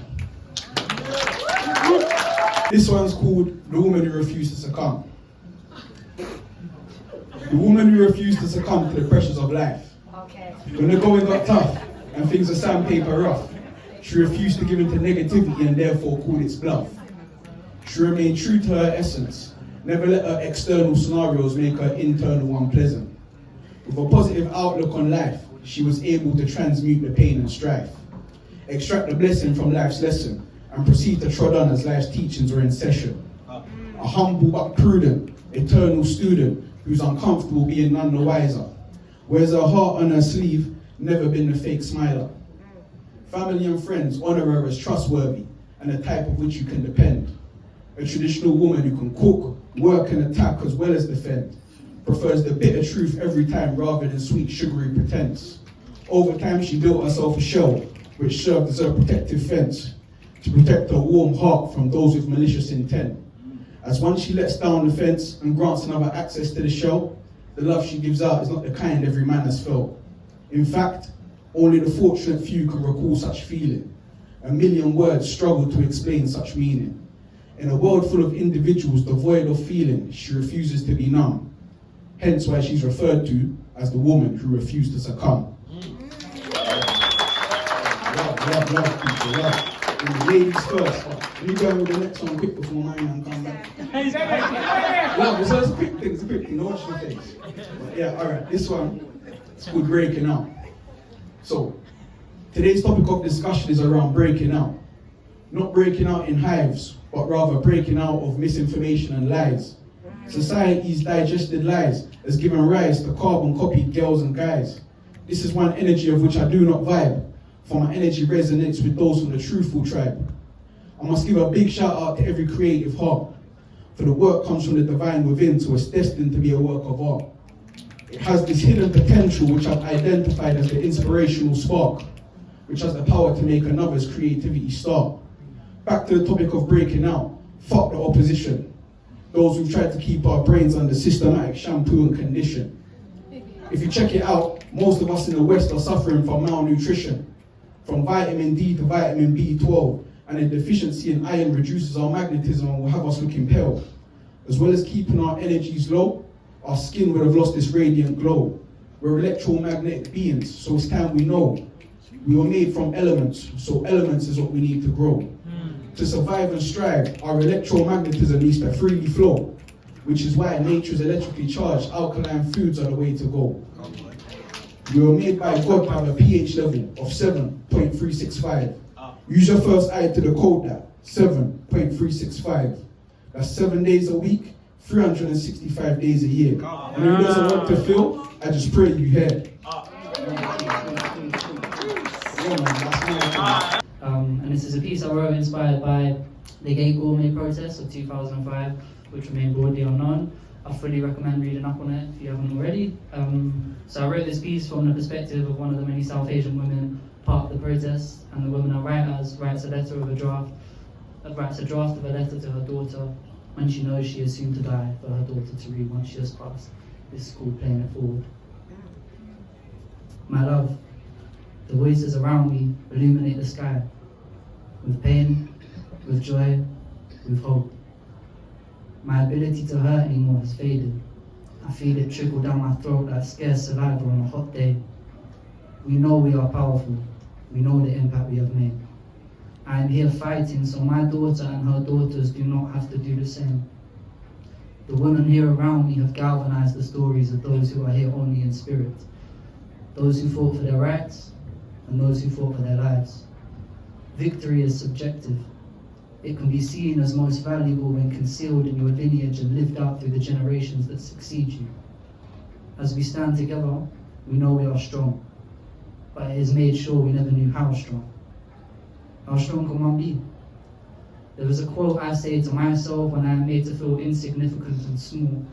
This one's called The Woman Who Refused to Succumb. The woman who refused to succumb to the pressures of life. Okay. When the going got tough and things were sandpaper rough, she refused to give in to negativity and therefore called its bluff. She remained true to her essence, never let her external scenarios make her internal unpleasant. With a positive outlook on life, she was able to transmute the pain and strife, extract the blessing from life's lesson, and proceed to trod on as life's teachings were in session. A humble but prudent, eternal student who's uncomfortable being none the wiser, wears her heart on her sleeve, never been a fake smiler. Family and friends honor her as trustworthy and the type of which you can depend. A traditional woman who can cook, work and attack as well as defend. Prefers the bitter truth every time rather than sweet sugary pretense. Over time she built herself a shell which served as her protective fence to protect her warm heart from those with malicious intent. As once she lets down the fence and grants another access to the shell, the love she gives out is not the kind every man has felt. In fact, only the fortunate few can recall such feeling. A million words struggle to explain such meaning. In a world full of individuals devoid of feeling, she refuses to be numb. Hence why she's referred to as the woman who refused to succumb. Love, people, love. And the ladies first. Let me go with the next one quick before mine and come back. Love, so it's a quick thing, no watch the face. Yeah, alright, this one, it's called breaking out. So, today's topic of discussion is around breaking out. Not breaking out in hives, but rather breaking out of misinformation and lies. Society's digested lies has given rise to carbon-copied girls and guys. This is one energy of which I do not vibe, for my energy resonates with those from the truthful tribe. I must give a big shout out to every creative heart, for the work comes from the divine within, so it's destined to be a work of art. It has this hidden potential which I've identified as the inspirational spark, which has the power to make another's creativity start. Back to the topic of breaking out, fuck the opposition. Those who've tried to keep our brains under systematic shampoo and condition. If you check it out, most of us in the West are suffering from malnutrition, from vitamin D to vitamin B12, and a deficiency in iron reduces our magnetism and will have us looking pale. As well as keeping our energies low, our skin would have lost this radiant glow. We're electromagnetic beings, so it's time we know. We were made from elements, so elements is what we need to grow. To survive and strive, our electromagnetism needs to freely flow, which is why nature is electrically charged. Alkaline foods are the way to go. We were made by God to have a pH level of 7.365. Use your first eye to decode that, 7.365. That's 7 days a week, 365 days a year. And who doesn't want to feel, I just pray you hear. And this is a piece I wrote inspired by the gay gourmet protest of 2005, which remain broadly unknown. I fully recommend reading up on it if you haven't already. So I wrote this piece from the perspective of one of the many South Asian women part of the protest, and the woman I write as writes a draft of a letter to her daughter when she knows she is soon to die, for her daughter to read once she has passed. This is called Playing It Forward. My love, the voices around me illuminate the sky, with pain, with joy, with hope. My ability to hurt anymore has faded. I feel it trickle down my throat like scarce saliva on a hot day. We know we are powerful. We know the impact we have made. I am here fighting so my daughter and her daughters do not have to do the same. The women here around me have galvanized the stories of those who are here only in spirit. Those who fought for their rights and those who fought for their lives. Victory is subjective. It can be seen as most valuable when concealed in your lineage and lived out through the generations that succeed you. As we stand together, we know we are strong, but it is made sure we never knew how strong. How strong can one be? There is a quote I say to myself when I am made to feel insignificant and small.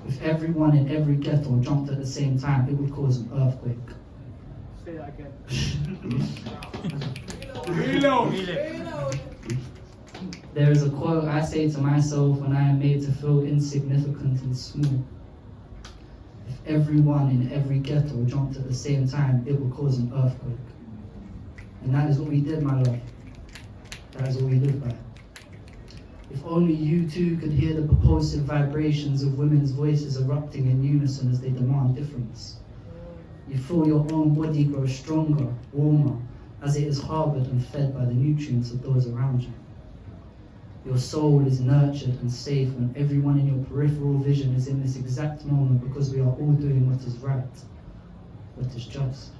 If everyone in every ghetto jumped at the same time, it would cause an earthquake. Say that again. There is a quote I say to myself when I am made to feel insignificant and small. If everyone in every ghetto jumped at the same time, it would cause an earthquake. And that is what we did, my love. That is what we lived by. If only you too could hear the propulsive vibrations of women's voices erupting in unison as they demand difference. You feel your own body grow stronger, warmer, as it is harbored and fed by the nutrients of those around you. Your soul is nurtured and safe when everyone in your peripheral vision is in this exact moment, because we are all doing what is right, what is just.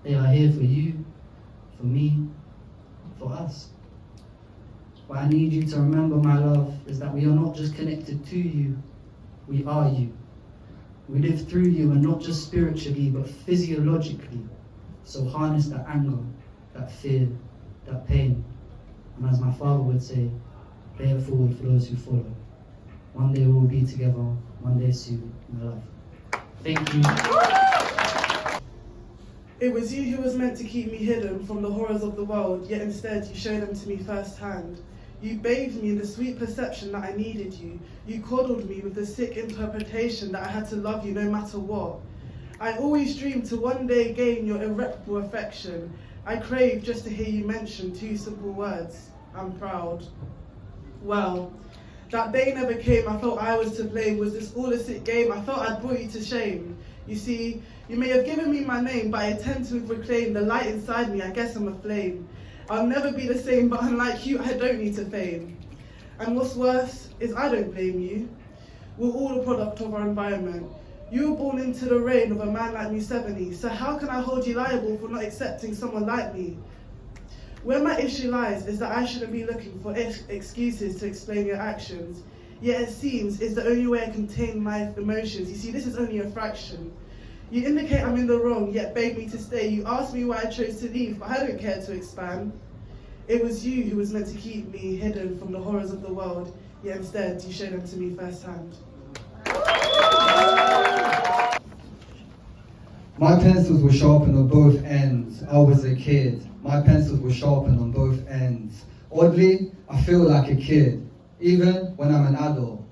They are here for you, for me, for us. What I need you to remember, my love, is that we are not just connected to you, we are you. We live through you, and not just spiritually, but physiologically. So harness that anger, that fear, that pain. And as my father would say, pay it forward for those who follow. One day we will be together, one day soon, my love. Thank you. It was you who was meant to keep me hidden from the horrors of the world, yet instead you showed them to me firsthand. You bathed me in the sweet perception that I needed you. You coddled me with the sick interpretation that I had to love you no matter what. I always dreamed to one day gain your irreparable affection. I craved just to hear you mention two simple words: I'm proud. Well, that day never came. I felt I was to blame. Was this all a sick game? I felt I'd brought you to shame. You see, you may have given me my name, but I attempt to reclaim the light inside me. I guess I'm a flame. I'll never be the same, but unlike you, I don't need to fame. And what's worse is I don't blame you. We're all a product of our environment. You were born into the reign of a man like me 70, so how can I hold you liable for not accepting someone like me? Where my issue lies is that I shouldn't be looking for excuses to explain your actions, yet it seems it's the only way I contain my emotions. You see, this is only a fraction. You indicate I'm in the wrong, yet beg me to stay. You ask me why I chose to leave, but I don't care to expand. It was you who was meant to keep me hidden from the horrors of the world, yet instead you showed them to me firsthand. My pencils were sharpened on both ends. I was a kid. My pencils were sharpened on both ends. Oddly, I feel like a kid, even when I'm an adult.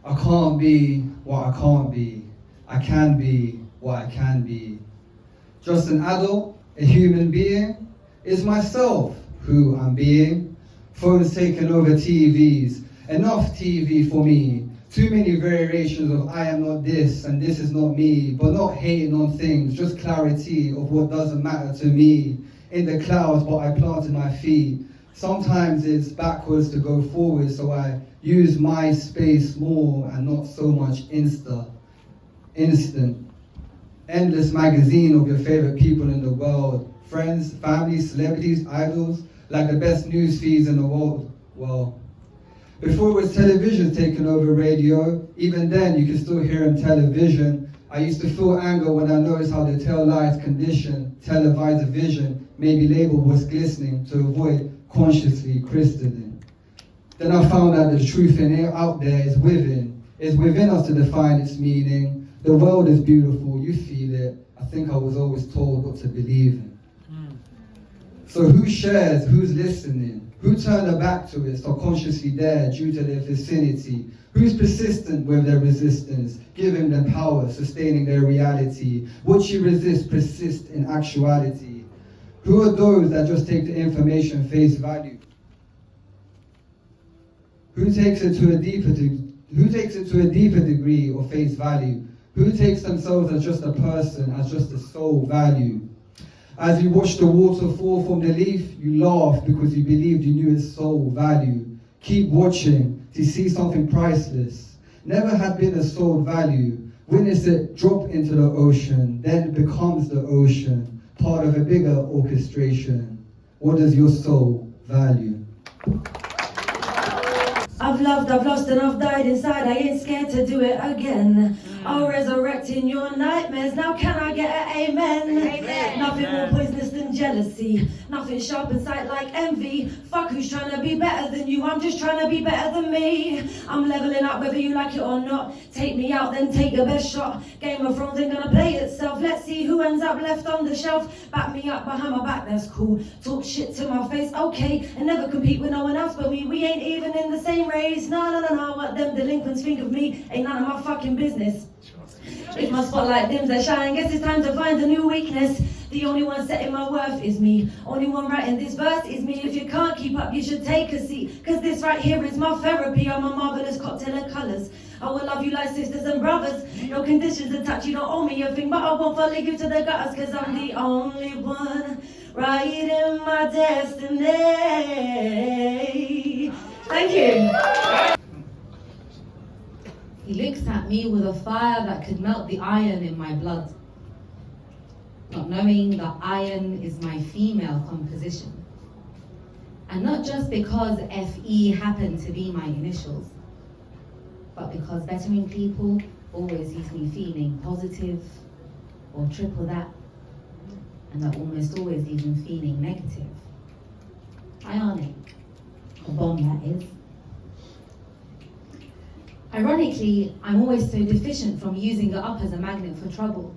I can't be what I can't be. I can be what I can be. Just an adult, a human being, is myself who I'm being. Phones taking over TVs, enough TV for me. Too many variations of I am not this and this is not me, but not hating on things, just clarity of what doesn't matter to me. In the clouds, but I planted my feet. Sometimes it's backwards to go forward, so I use my space more and not so much instant. Endless magazine of your favorite people in the world. Friends, family, celebrities, idols, like the best news feeds in the world. Well, before it was television taking over radio, even then you can still hear on television. I used to feel anger when I noticed how the tail lights condition, televised vision, maybe labeled what's glistening to avoid consciously crystalline. Then I found out the truth out there is within us to define its meaning. The world is beautiful, you feel it. I think I was always told what to believe in. So who shares, who's listening? Who turned their back to it, subconsciously there due to their vicinity? Who's persistent with their resistance, giving them power, sustaining their reality? What you resist persists in actuality. Who are those that just take the information face value? Who takes it to a deeper degree or face value? Who takes themselves as just a person, as just a soul value? As you watch the water fall from the leaf, you laugh because you believed you knew its soul value. Keep watching to see something priceless. Never had been a soul value. Witness it drop into the ocean, then it becomes the ocean, part of a bigger orchestration. What does your soul value? I've loved, I've lost, and I've died inside. I ain't scared to do it again. I'll resurrect in your nightmares. Now can I get an amen? Amen. Nothing more poisonous than jealousy. Nothing sharp in sight like envy. Fuck who's trying to be better than you, I'm just trying to be better than me. I'm leveling up whether you like it or not. Take me out, then take your best shot. Game of Thrones ain't gonna play itself. Let's see who ends up left on the shelf. Back me up behind my back, that's cool. Talk shit to my face, okay. And never compete with no one else but me. We ain't even in the same race. No, what them delinquents think of me ain't none of my fucking business. If my spotlight dims, I shine. Guess it's time to find a new weakness. The only one setting my worth is me. Only one writing this verse is me. If you can't keep up, you should take a seat. Cause this right here is my therapy. I'm a marvelous cocktail of colours. I will love you like sisters and brothers. No conditions attached, you don't owe me a thing. But I won't follow you to the gutters. Cause I'm the only one writing my destiny. Thank you. He looks at me with a fire that could melt the iron in my blood. Not knowing that iron is my female composition. And not just because FE happened to be my initials, but because bettering people always leaves me feeling positive or triple that, and that almost always leaves me feeling negative. Ionic, a bomb that is. Ironically, I'm always so deficient from using it up as a magnet for trouble.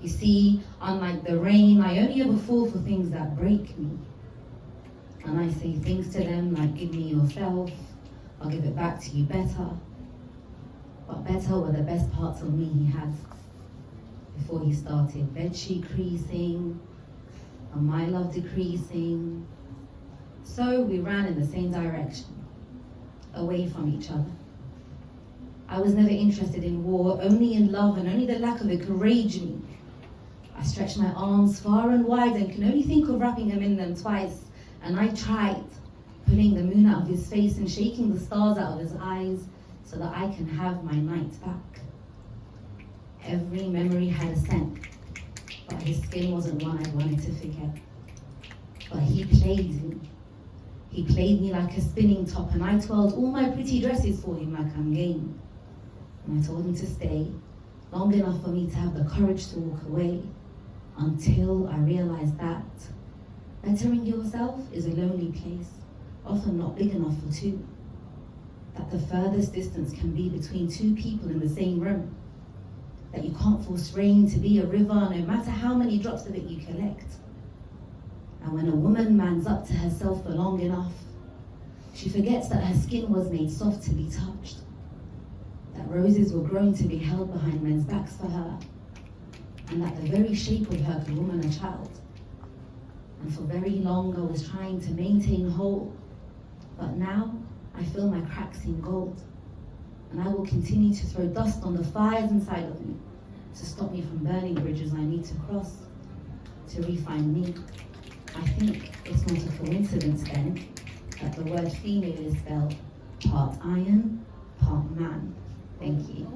You see, unlike the rain, I only ever fall for things that break me. And I say things to them like, give me yourself, I'll give it back to you better. But better were the best parts of me he had before he started bedsheet creasing, and my love decreasing. So we ran in the same direction, away from each other. I was never interested in war, only in love, and only the lack of it could rage me. I stretched my arms far and wide and can only think of wrapping him in them twice. And I tried, pulling the moon out of his face and shaking the stars out of his eyes so that I can have my night back. Every memory had a scent, but his skin wasn't one I wanted to forget. But he played me. He played me like a spinning top, and I twirled all my pretty dresses for him like I'm game. And I told him to stay, long enough for me to have the courage to walk away, until I realized that bettering yourself is a lonely place, often not big enough for two. That the furthest distance can be between two people in the same room. That you can't force rain to be a river, no matter how many drops of it you collect. And when a woman mans up to herself for long enough, she forgets that her skin was made soft to be touched. That roses were grown to be held behind men's backs for her. And that the very shape of her could woman a child. And for very long I was trying to maintain whole. But now I feel my cracks in gold. And I will continue to throw dust on the fires inside of me to stop me from burning bridges I need to cross, to refine me. I think it's not a coincidence then that the word female is spelled part iron, part man. Thank you.